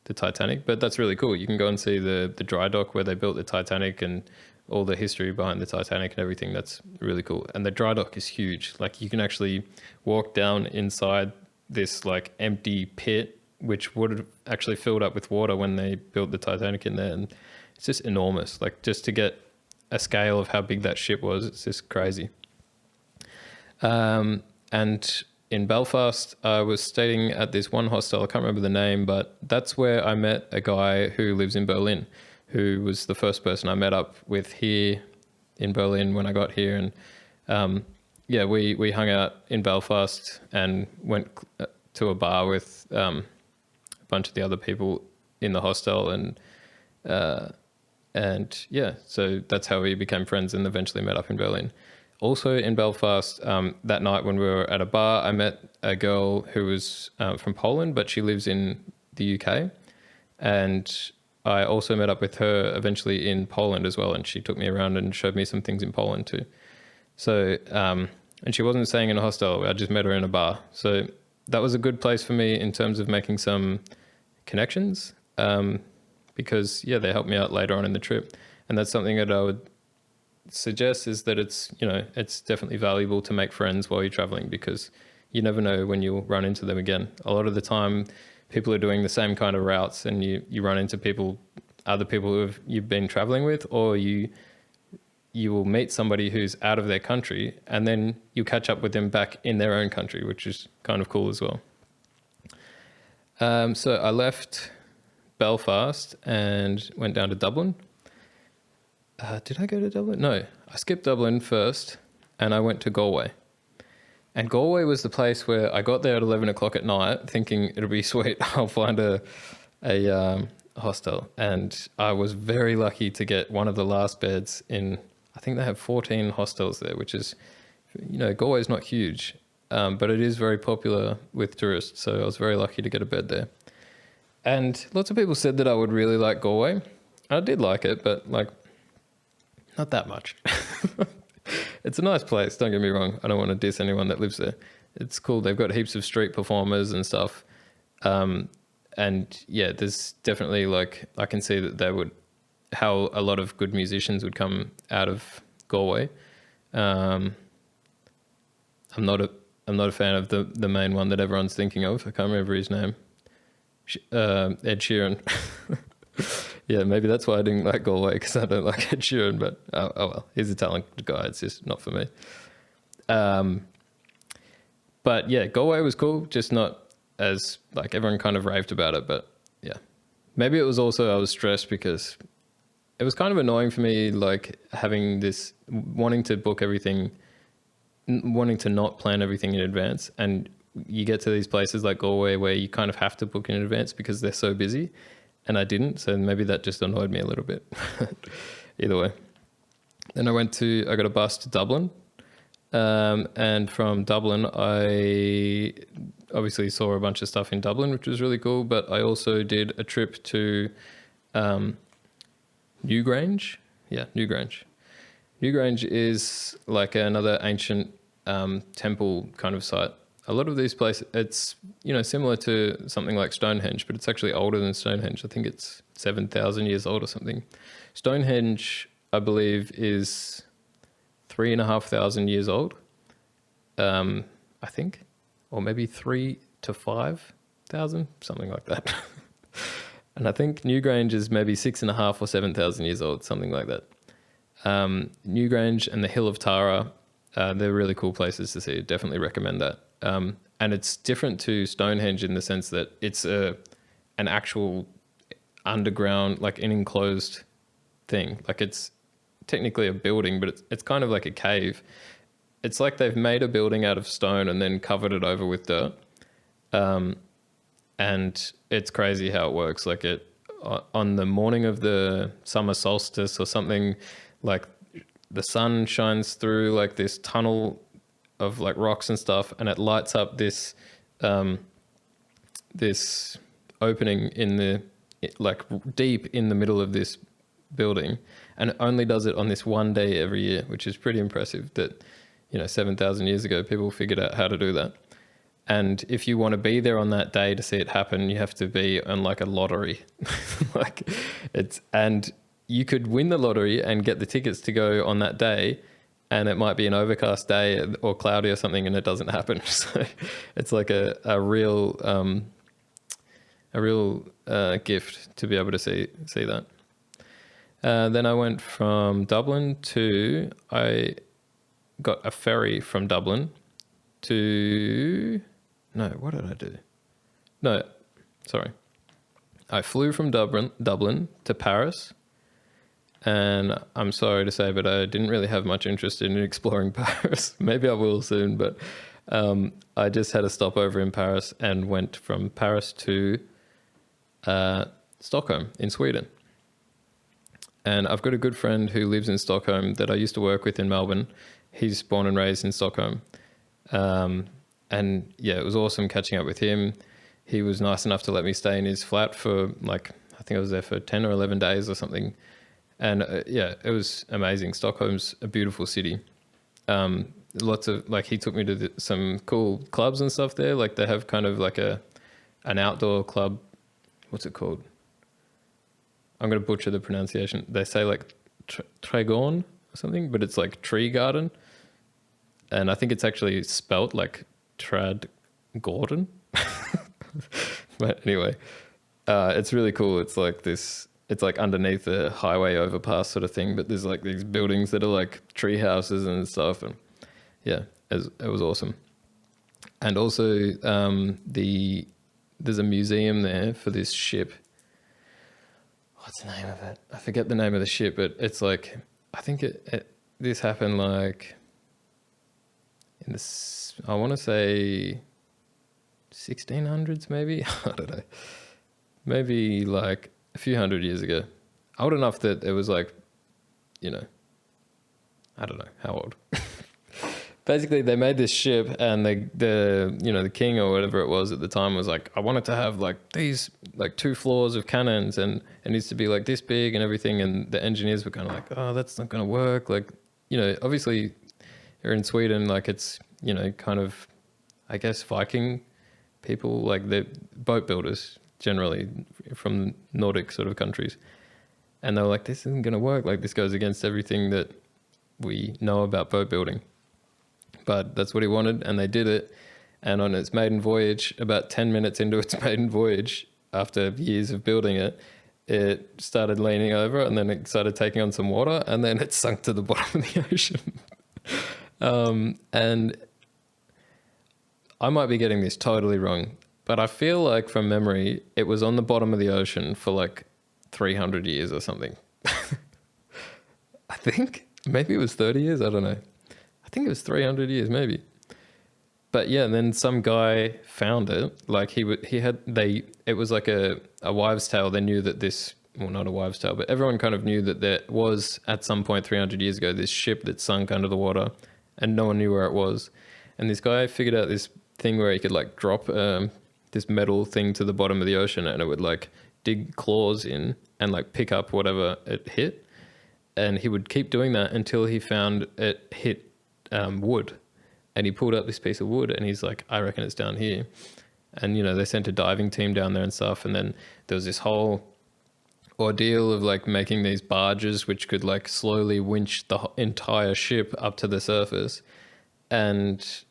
the Titanic, but that's really cool. You can go and see the dry dock where they built the Titanic and all the history behind the Titanic and everything. That's really cool. And the dry dock is huge. Like, you can actually walk down inside this like empty pit, which would have actually filled up with water when they built the Titanic in there. And it's just enormous. Like, just to get a scale of how big that ship was, it's just crazy. And in Belfast, I was staying at this one hostel. I can't remember the name, but that's where I met a guy who lives in Berlin, who was the first person I met up with here in Berlin when I got here. And we hung out in Belfast and went to a bar with a bunch of the other people in the hostel. And so that's how we became friends and eventually met up in Berlin. Also in Belfast, that night when we were at a bar, I met a girl who was from Poland, but she lives in the UK. And I also met up with her eventually in Poland as well. And she took me around and showed me some things in Poland too. So, and she wasn't staying in a hostel. I just met her in a bar. So that was a good place for me in terms of making some connections, because they helped me out later on in the trip. And that's something that I would suggest, is that it's definitely valuable to make friends while you're traveling, because you never know when you'll run into them again. A lot of the time people are doing the same kind of routes, and you run into other people you've been traveling with, or you will meet somebody who's out of their country, and then you catch up with them back in their own country, which is kind of cool as well. So I left Belfast and went down to Dublin. Did I go to Dublin? No, I skipped Dublin first and I went to Galway. And Galway was the place where I got there at 11 o'clock at night thinking it'll be sweet. I'll find a hostel. And I was very lucky to get one of the last beds in, I think they have 14 hostels there, which is, Galway's not huge, but it is very popular with tourists. So I was very lucky to get a bed there. And lots of people said that I would really like Galway. I did like it, but like, not that much. It's a nice place, don't get me wrong. I don't want to diss anyone that lives there. It's cool. They've got heaps of street performers and stuff. And yeah, there's definitely like, I can see that how a lot of good musicians would come out of Galway. I'm not a fan of the main one that everyone's thinking of. I can't remember his name. Ed Sheeran. Yeah, maybe that's why I didn't like Galway, because I don't like Ed Sheeran, but oh well, he's a talented guy. It's just not for me. But yeah, Galway was cool, just not as, like, everyone kind of raved about it, but yeah. Maybe it was also I was stressed because it was kind of annoying for me, like having this, wanting to book everything, wanting to not plan everything in advance. And you get to these places like Galway where you kind of have to book in advance because they're so busy. And I didn't, so maybe that just annoyed me a little bit. Either way. Then I got a bus to Dublin. And from Dublin, I obviously saw a bunch of stuff in Dublin, which was really cool. But I also did a trip to Newgrange. Yeah, Newgrange. Newgrange is like another ancient temple kind of site. A lot of these places, it's, similar to something like Stonehenge, but it's actually older than Stonehenge. I think it's 7,000 years old or something. Stonehenge, I believe, is 3,500 years old, I think, or maybe 3,000 to 5,000, something like that. And I think Newgrange is maybe 6,500 or 7,000 years old, something like that. Newgrange and the Hill of Tara, they're really cool places to see. Definitely recommend that. And it's different to Stonehenge in the sense that it's an actual underground, like an enclosed thing. Like, it's technically a building, but it's kind of like a cave. It's like they've made a building out of stone and then covered it over with dirt. And it's crazy how it works. Like, on the morning of the summer solstice or something, like the sun shines through like this tunnel of like rocks and stuff, and it lights up this this opening in like deep in the middle of this building, and it only does it on this one day every year, which is pretty impressive that 7,000 years ago people figured out how to do that. And if you want to be there on that day to see it happen, you have to be on like a lottery. And you could win the lottery and get the tickets to go on that day, and it might be an overcast day or cloudy or something, and it doesn't happen. So it's like a real gift to be able to see that. Then I went from Dublin I got a ferry from Dublin what did I do? No, sorry. I flew from Dublin to Paris. And I'm sorry to say, but I didn't really have much interest in exploring Paris. Maybe I will soon, but I just had a stopover in Paris and went from Paris to Stockholm in Sweden. And I've got a good friend who lives in Stockholm that I used to work with in Melbourne. He's born and raised in Stockholm. And yeah, it was awesome catching up with him. He was nice enough to let me stay in his flat for like, I think I was there for 10 or 11 days or something. And yeah, it was amazing. Stockholm's a beautiful city. Lots of, like, he took me to some cool clubs and stuff there. Like, they have kind of like an outdoor club. What's it called? I'm going to butcher the pronunciation. They say like Trädgården or something, but it's like tree garden. And I think it's actually spelt like Trädgården. But anyway, it's really cool. It's like this. It's like underneath a highway overpass sort of thing, but there's like these buildings that are like tree houses and stuff. And yeah, it was awesome. And also there's a museum there for this ship. What's the name of it? I forget the name of the ship, but it's like, I think this happened like in this, I want to say 1600s, maybe. I don't know. Maybe like a few hundred years ago. Old enough that it was like, you know, I don't know how old. Basically, they made this ship, and the king or whatever it was at the time was like, I want it to have like these like 2 floors of cannons, and it needs to be like this big and everything. And the engineers were kind of like, oh, that's not going to work. Like, obviously, you're in Sweden, like it's kind of, I guess, Viking people, like the boat builders generally from Nordic sort of countries, and they were like, this isn't going to work. Like, this goes against everything that we know about boat building. But that's what he wanted, and they did it. And on its maiden voyage, about 10 minutes into its maiden voyage, after years of building it, it started leaning over, and then it started taking on some water, and then it sunk to the bottom of the ocean. And I might be getting this totally wrong, but I feel like from memory, it was on the bottom of the ocean for like 300 years or something. I think maybe it was 30 years. I don't know. I think it was 300 years, maybe. But yeah, and then some guy found it. Like it was like a wives' tale. They knew that this, well, not a wives' tale, but everyone kind of knew that there was at some point 300 years ago this ship that sunk under the water, and no one knew where it was. And this guy figured out this thing where he could like drop this metal thing to the bottom of the ocean, and it would like dig claws in and like pick up whatever it hit. And he would keep doing that until he found it hit wood, and he pulled up this piece of wood, and he's like, I reckon it's down here. And they sent a diving team down there and stuff, and then there was this whole ordeal of like making these barges which could like slowly winch the entire ship up to the surface, and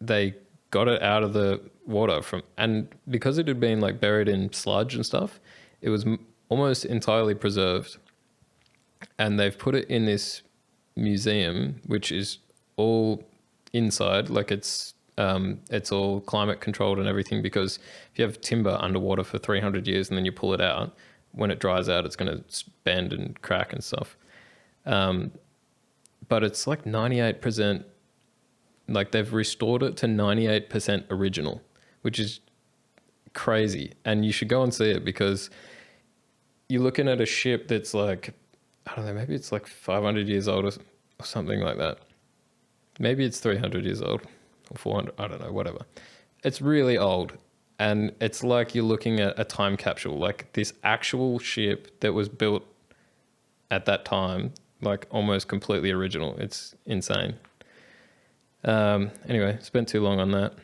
they got it out of the water and because it had been like buried in sludge and stuff, it was almost entirely preserved, and they've put it in this museum which is all inside, like it's all climate controlled and everything, because if you have timber underwater for 300 years and then you pull it out, when it dries out, it's going to bend and crack and stuff. But it's like 98%, like they've restored it to 98% original, which is crazy. And you should go and see it, because you're looking at a ship that's like, I don't know, maybe it's like 500 years old or something like that. Maybe it's 300 years old or 400, I don't know, whatever. It's really old. And it's like you're looking at a time capsule, like this actual ship that was built at that time, like almost completely original. It's insane. Anyway, spent too long on that.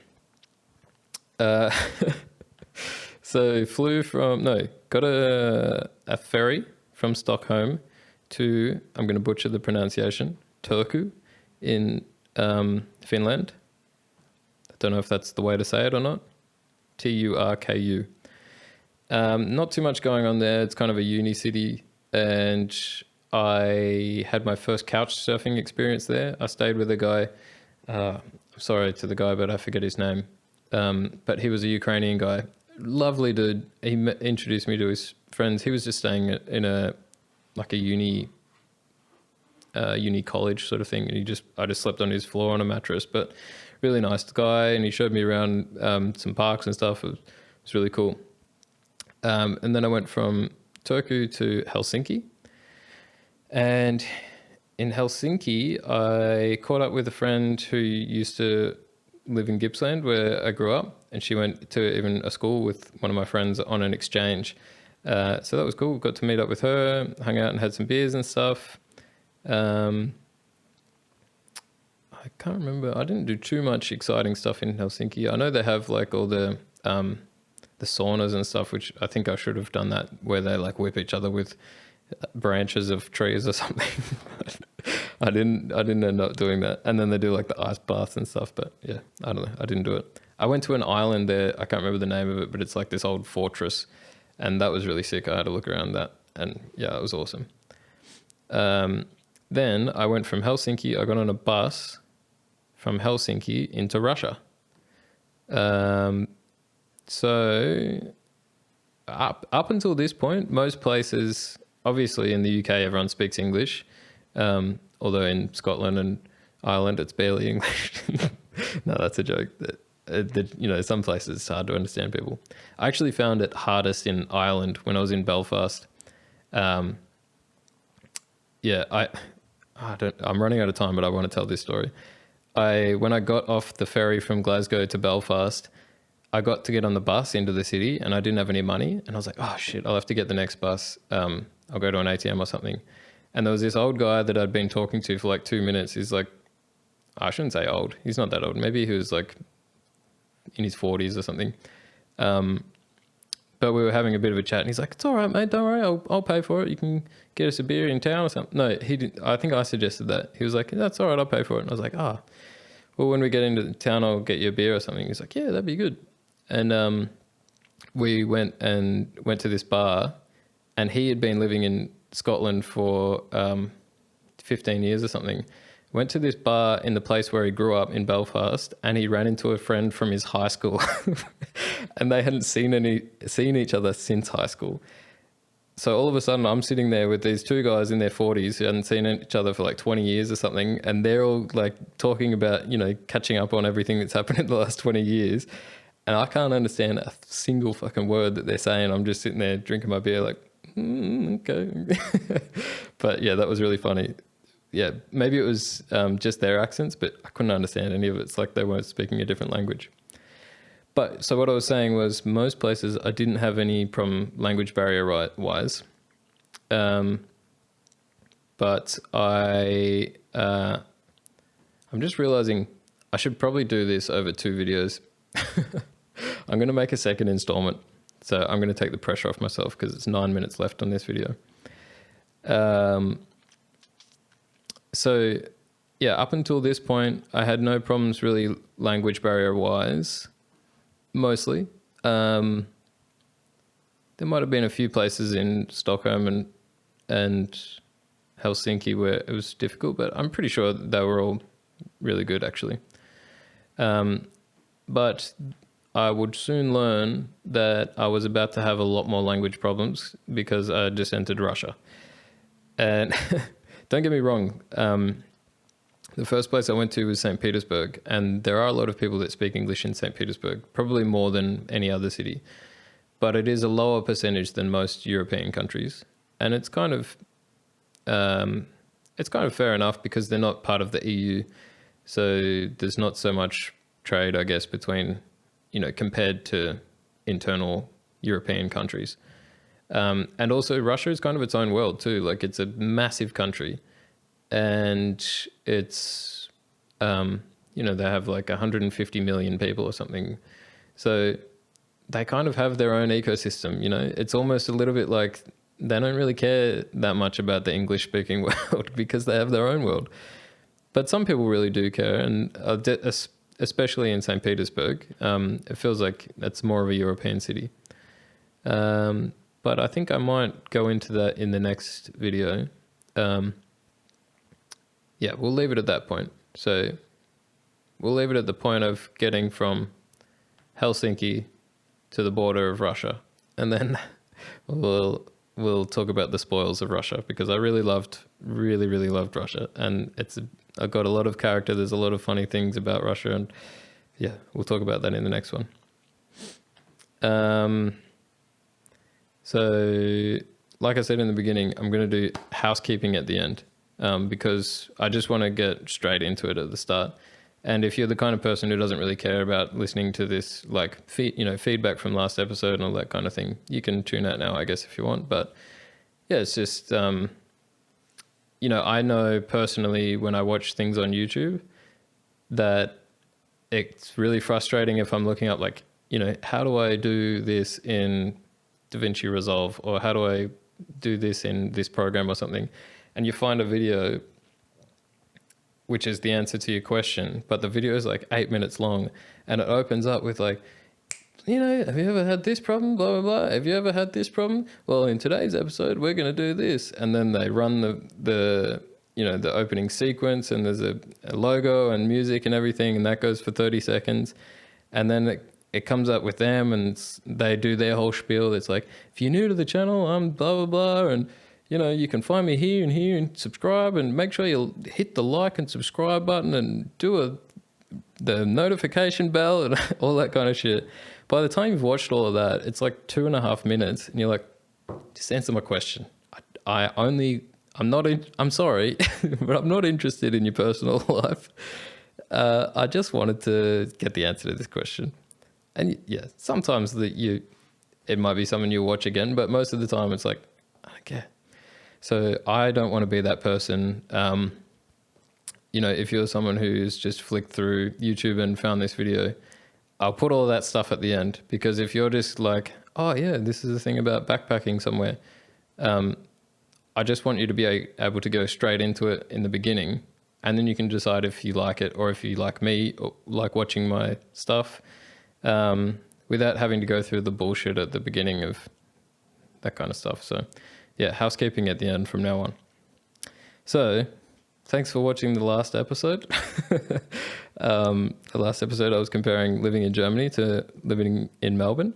So got a ferry from Stockholm to, I'm going to butcher the pronunciation, Turku in Finland. I don't know if that's the way to say it or not. Turku. Not too much going on there. It's kind of a uni city, and I had my first couch surfing experience there. I stayed with a guy. Sorry to the guy, but I forget his name. But he was a Ukrainian guy. Lovely dude. He introduced me to his friends. He was just staying in a uni college sort of thing, and I just slept on his floor on a mattress. But really nice guy, and he showed me around some parks and stuff. It was really cool. And then I went from Turku to Helsinki, and in Helsinki I caught up with a friend who used to live in Gippsland, where I grew up, and she went to even a school with one of my friends on an exchange. So that was cool. Got to meet up with her, hung out and had some beers and stuff. I can't remember. I didn't do too much exciting stuff in Helsinki. I know they have like all the saunas and stuff, which I think I should have done that, where they like whip each other with branches of trees or something. I didn't end up doing that. And then they do like the ice baths and stuff. But yeah, I don't know. I didn't do it. I went to an island there. I can't remember the name of it, but it's like this old fortress, and that was really sick. I had a look around that, and yeah, it was awesome. Then I went from Helsinki. I got on a bus from Helsinki into Russia. So up until this point, most places, obviously in the UK, everyone speaks English. Although in Scotland and Ireland, it's barely English. No, that's a joke. Some places it's hard to understand people. I actually found it hardest in Ireland when I was in Belfast. Um, yeah, I'm running out of time, but I want to tell this story. When I got off the ferry from Glasgow to Belfast, I got to get on the bus into the city, and I didn't have any money, and I was like, oh shit, I'll have to get the next bus. I'll go to an ATM or something. And there was this old guy that I'd been talking to for like 2 minutes. He's like, I shouldn't say old. He's not that old. Maybe he was like in his 40s or something. But we were having a bit of a chat, and he's like, "It's all right, mate. Don't worry. I'll pay for it. You can get us a beer in town or something." No, he didn't. I think I suggested that. He was like, "That's all right. I'll pay for it." And I was like, "Ah, well, when we get into town, I'll get you a beer or something." He's like, "Yeah, that'd be good." And we went to this bar, and he had been living in Scotland for 15 years or something. Went to this bar in the place where he grew up in Belfast, and he ran into a friend from his high school, and they hadn't seen each other since high school. So all of a sudden, I'm sitting there with these two guys in their 40s who hadn't seen each other for like 20 years or something, and they're all like talking about, catching up on everything that's happened in the last 20 years, and I can't understand a single fucking word that they're saying. I'm just sitting there drinking my beer like, okay. But yeah, that was really funny. Yeah, maybe it was just their accents, but I couldn't understand any of it. It's like they weren't speaking a different language. But so what I was saying was most places I didn't have any problem language barrier wise. But I'm just realizing I should probably do this over 2 videos. I'm going to make a second installment. So I'm going to take the pressure off myself because it's 9 minutes left on this video. So yeah, up until this point, I had no problems really language barrier wise, mostly. There might have been a few places in Stockholm and Helsinki where it was difficult, but I'm pretty sure they were all really good actually. But I would soon learn that I was about to have a lot more language problems because I just entered Russia. And don't get me wrong, the first place I went to was St. Petersburg, and there are a lot of people that speak English in St. Petersburg, probably more than any other city. But it is a lower percentage than most European countries. And it's kind of fair enough because they're not part of the EU. So there's not so much trade, I guess, between, compared to internal European countries. And also Russia is kind of its own world too. Like it's a massive country, and it's, they have like 150 million people or something. So they kind of have their own ecosystem, it's almost a little bit like they don't really care that much about the English speaking world because they have their own world. But some people really do care. And especially in St. Petersburg, it feels like it's more of a European city. But I think I might go into that in the next video. Yeah, we'll leave it at that point. So we'll leave it at the point of getting from Helsinki to the border of Russia. And then we'll talk about the spoils of Russia because I really loved Russia. And I've got a lot of character. There's a lot of funny things about Russia. And yeah, we'll talk about that in the next one. So, like I said in the beginning, I'm going to do housekeeping at the end because I just want to get straight into it at the start. And if you're the kind of person who doesn't really care about listening to this, like feedback from last episode and all that kind of thing, you can tune out now, I guess, if you want. But yeah, it's just, I know personally when I watch things on YouTube that it's really frustrating if I'm looking up like, how do I do this in DaVinci Resolve, or how do I do this in this program or something, and you find a video which is the answer to your question, but the video is like 8 minutes long, and it opens up with like, have you ever had this problem, blah blah blah, have you ever had this problem, well in today's episode we're going to do this, and then they run the opening sequence, and there's a logo and music and everything, and that goes for 30 seconds, and then it comes up with them and they do their whole spiel. It's like, if you're new to the channel, I'm blah, blah, blah. And, you can find me here and subscribe, and make sure you hit the like and subscribe button and do a the notification bell and all that kind of shit. By the time you've watched all of that, it's like 2.5 minutes, and you're like, just answer my question. I'm sorry, but I'm not interested in your personal life. I just wanted to get the answer to this question. And yeah, sometimes it might be something you'll watch again, but most of the time it's like, I don't care. So I don't want to be that person. If you're someone who's just flicked through YouTube and found this video, I'll put all that stuff at the end, because if you're just like, oh yeah, this is the thing about backpacking somewhere, I just want you to be able to go straight into it in the beginning, and then you can decide if you like it or if you like me or like watching my stuff, without having to go through the bullshit at the beginning of that kind of stuff. So yeah, housekeeping at the end from now on. So thanks for watching the last episode. The last episode I was comparing living in Germany to living in Melbourne.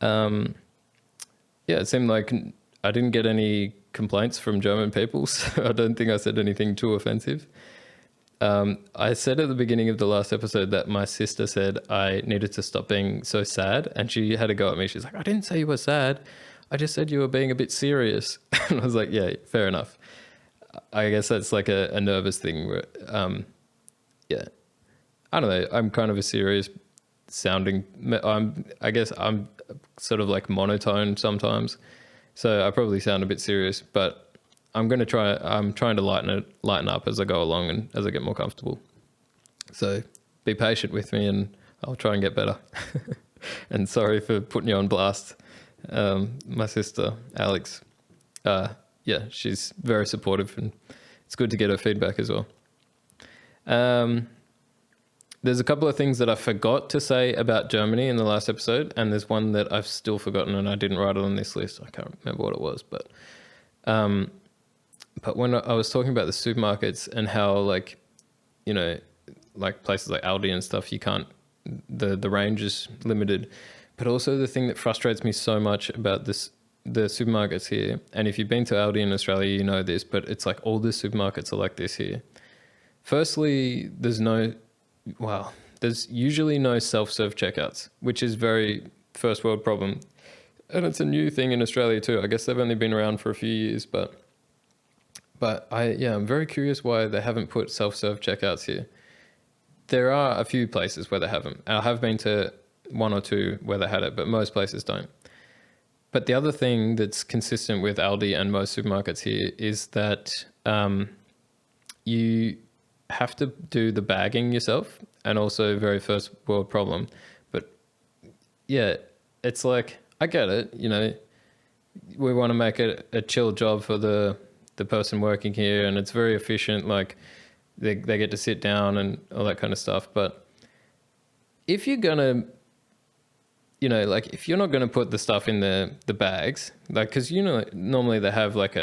Yeah, it seemed like I didn't get any complaints from German people, so I don't think I said anything too offensive. I said at the beginning of the last episode that my sister said I needed to stop being so sad, and she had a go at me. She's like, I didn't say you were sad. I just said you were being a bit serious. And I was like, yeah, fair enough. I guess that's like a nervous thing where, yeah, I don't know. I'm kind of a serious sounding, I guess I'm sort of like monotone sometimes. So I probably sound a bit serious, but I'm trying to lighten up as I go along and as I get more comfortable. So be patient with me and I'll try and get better. And sorry for putting you on blast. My sister, Alex, yeah, she's very supportive, and it's good to get her feedback as well. There's a couple of things that I forgot to say about Germany in the last episode, and there's one that I've still forgotten and I didn't write it on this list. I can't remember what it was, but when I was talking about the supermarkets and how, like, like places like Aldi and stuff, you can't, the range is limited. But also the thing that frustrates me so much about the supermarkets here, and if you've been to Aldi in Australia, you know this, but it's like all the supermarkets are like this here. Firstly, there's usually no self-serve checkouts, which is very first world problem. And it's a new thing in Australia too. I guess they've only been around for a few years, but I'm very curious why they haven't put self-serve checkouts here. There are a few places where they haven't. I have been to one or two where they had it, but most places don't. But the other thing that's consistent with Aldi and most supermarkets here is that you have to do the bagging yourself, and also very first world problem. But yeah, it's like, I get it, we want to make it a chill job for the person working here, and it's very efficient, like they get to sit down and all that kind of stuff. But if you're gonna, like if you're not going to put the stuff in the bags, like, because normally they have like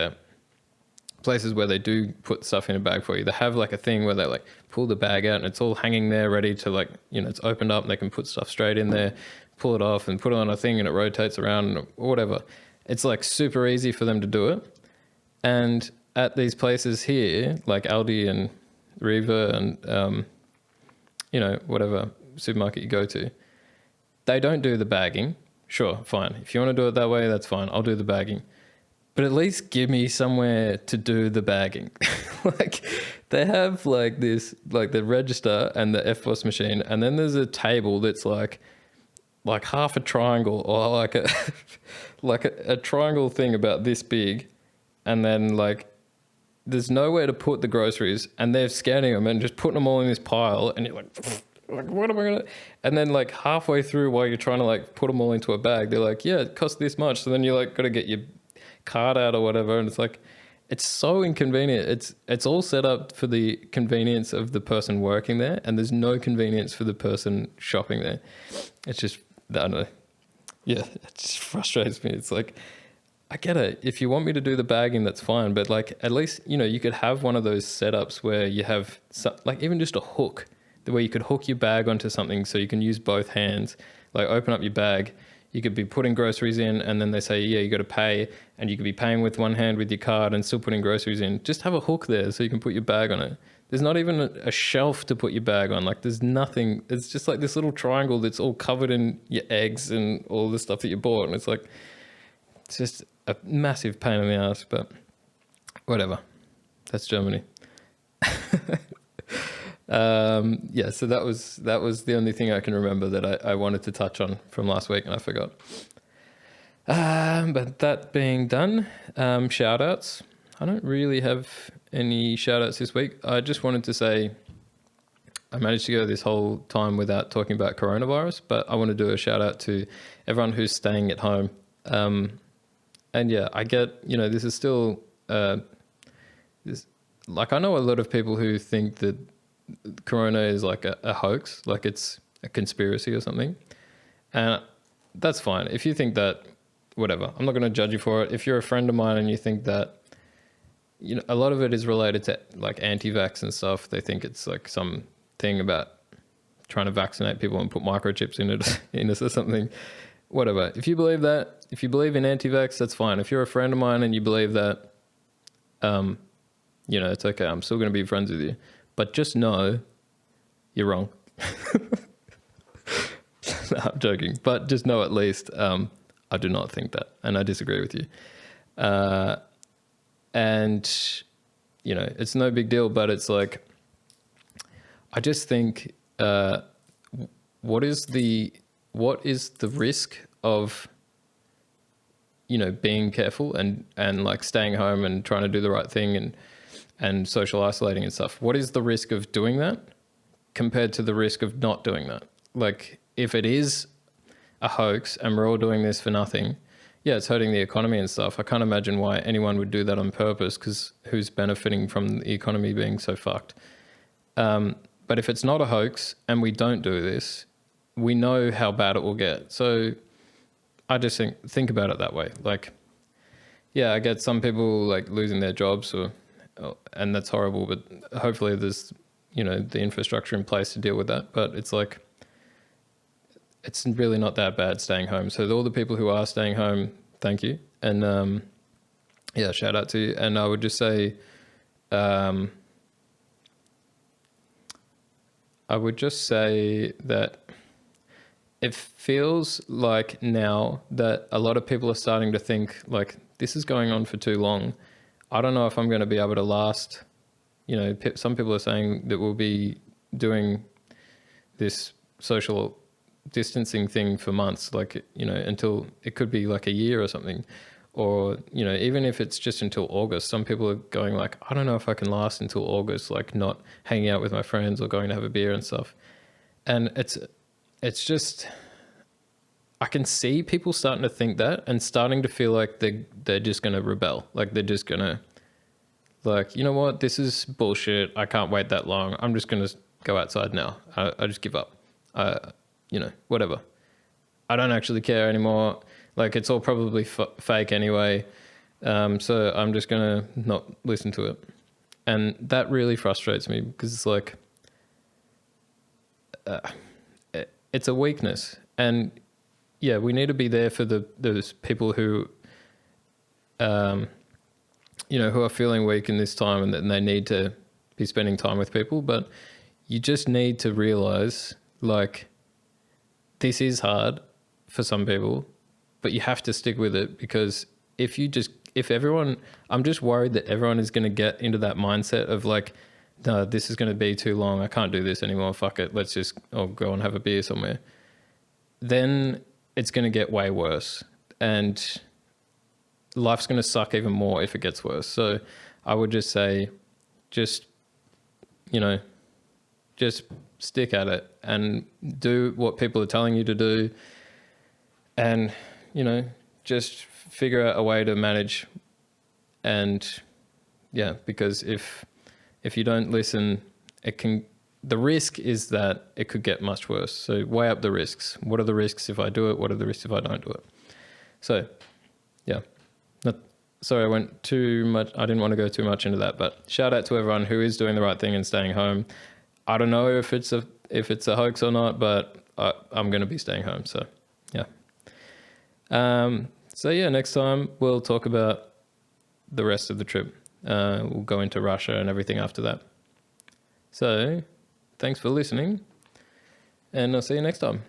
places where they do put stuff in a bag for you. They have like a thing where they like pull the bag out and it's all hanging there ready to, like, it's opened up and they can put stuff straight in there, pull it off and put it on a thing and it rotates around or whatever. It's like super easy for them to do it. And at these places here, like Aldi and Riva and, whatever supermarket you go to, they don't do the bagging. Sure, fine. If you want to do it that way, that's fine. I'll do the bagging. But at least give me somewhere to do the bagging. Like, they have like this, like the register and the FBOS machine, and then there's a table that's like half a triangle, or like a like a triangle thing about this big, and then like there's nowhere to put the groceries, and they're scanning them and just putting them all in this pile, and you're like, what am I gonna? And then like halfway through, while you're trying to like put them all into a bag, they're like, yeah, it costs this much. So then you're like, got to get your card out or whatever, and it's like, it's so inconvenient. It's all set up for the convenience of the person working there, and there's no convenience for the person shopping there. It's just, I don't know. Yeah, it just frustrates me. It's like, I get it. If you want me to do the bagging, that's fine. But like, at least, you could have one of those setups where you have like even just a hook, the way you could hook your bag onto something so you can use both hands, like open up your bag. You could be putting groceries in, and then they say, yeah, you got to pay, and you could be paying with one hand with your card and still putting groceries in. Just have a hook there so you can put your bag on it. There's not even a shelf to put your bag on. Like there's nothing. It's just like this little triangle that's all covered in your eggs and all the stuff that you bought. And it's like, it's just a massive pain in the ass, but whatever. That's Germany. Yeah, so that was the only thing I can remember that I wanted to touch on from last week and I forgot. But that being done, shout outs. I don't really have any shout outs this week. I just wanted to say I managed to go this whole time without talking about coronavirus, but I want to do a shout out to everyone who's staying at home. And yeah, I get, this is still, like I know a lot of people who think that corona is like a hoax, like it's a conspiracy or something. And that's fine. If you think that, whatever, I'm not going to judge you for it. If you're a friend of mine and you think that, a lot of it is related to like anti-vax and stuff. They think it's like some thing about trying to vaccinate people and put microchips in us or something. Whatever. If you believe that, if you believe in anti-vax, that's fine. If you're a friend of mine and you believe that, it's okay. I'm still going to be friends with you. But just know you're wrong. No, I'm joking. But just know at least I do not think that. And I disagree with you. And, it's no big deal, but it's like, I just think, what is the risk of, being careful and like staying home and trying to do the right thing and social isolating and stuff? What is the risk of doing that compared to the risk of not doing that? Like, if it is a hoax and we're all doing this for nothing, yeah, it's hurting the economy and stuff. I can't imagine why anyone would do that on purpose, because who's benefiting from the economy being so fucked? But if it's not a hoax and we don't do this, we know how bad it will get. So I just think about it that way. Like, yeah, I get some people like losing their jobs and that's horrible, but hopefully there's, the infrastructure in place to deal with that. But it's like, it's really not that bad staying home. So all the people who are staying home, thank you. And yeah, shout out to you. And I would just say, that it feels like now that a lot of people are starting to think like, this is going on for too long. I don't know if I'm going to be able to last. Some people are saying that we'll be doing this social distancing thing for months, like, until it could be like a year or something, or, even if it's just until August. Some people are going like, I don't know if I can last until August, like not hanging out with my friends or going to have a beer and stuff. And it's just, I can see people starting to think that and starting to feel like they're just going to rebel. Like they're just going to like, you know what, this is bullshit. I can't wait that long. I'm just going to go outside now. I just give up. Whatever. I don't actually care anymore. Like it's all probably fake anyway. So I'm just going to not listen to it. And that really frustrates me because it's like, it's a weakness. And yeah, we need to be there for those people who, who are feeling weak in this time and they need to be spending time with people. But you just need to realize like, this is hard for some people, but you have to stick with it, because I'm just worried that everyone is going to get into that mindset of like, no, this is going to be too long. I can't do this anymore. Fuck it. Let's just go and have a beer somewhere. Then it's going to get way worse and life's going to suck even more if it gets worse. So I would just say, just stick at it and do what people are telling you to do, and just figure out a way to manage. And yeah, because if you don't listen, the risk is that it could get much worse. So weigh up the risks. What are the risks if I do it? What are the risks if I don't do it? So yeah, sorry, I went too much. I didn't want to go too much into that, but shout out to everyone who is doing the right thing and staying home. I don't know if it's a hoax or not, but I'm going to be staying home. So yeah. So yeah, next time we'll talk about the rest of the trip. We'll go into Russia and everything after that. So thanks for listening, and I'll see you next time.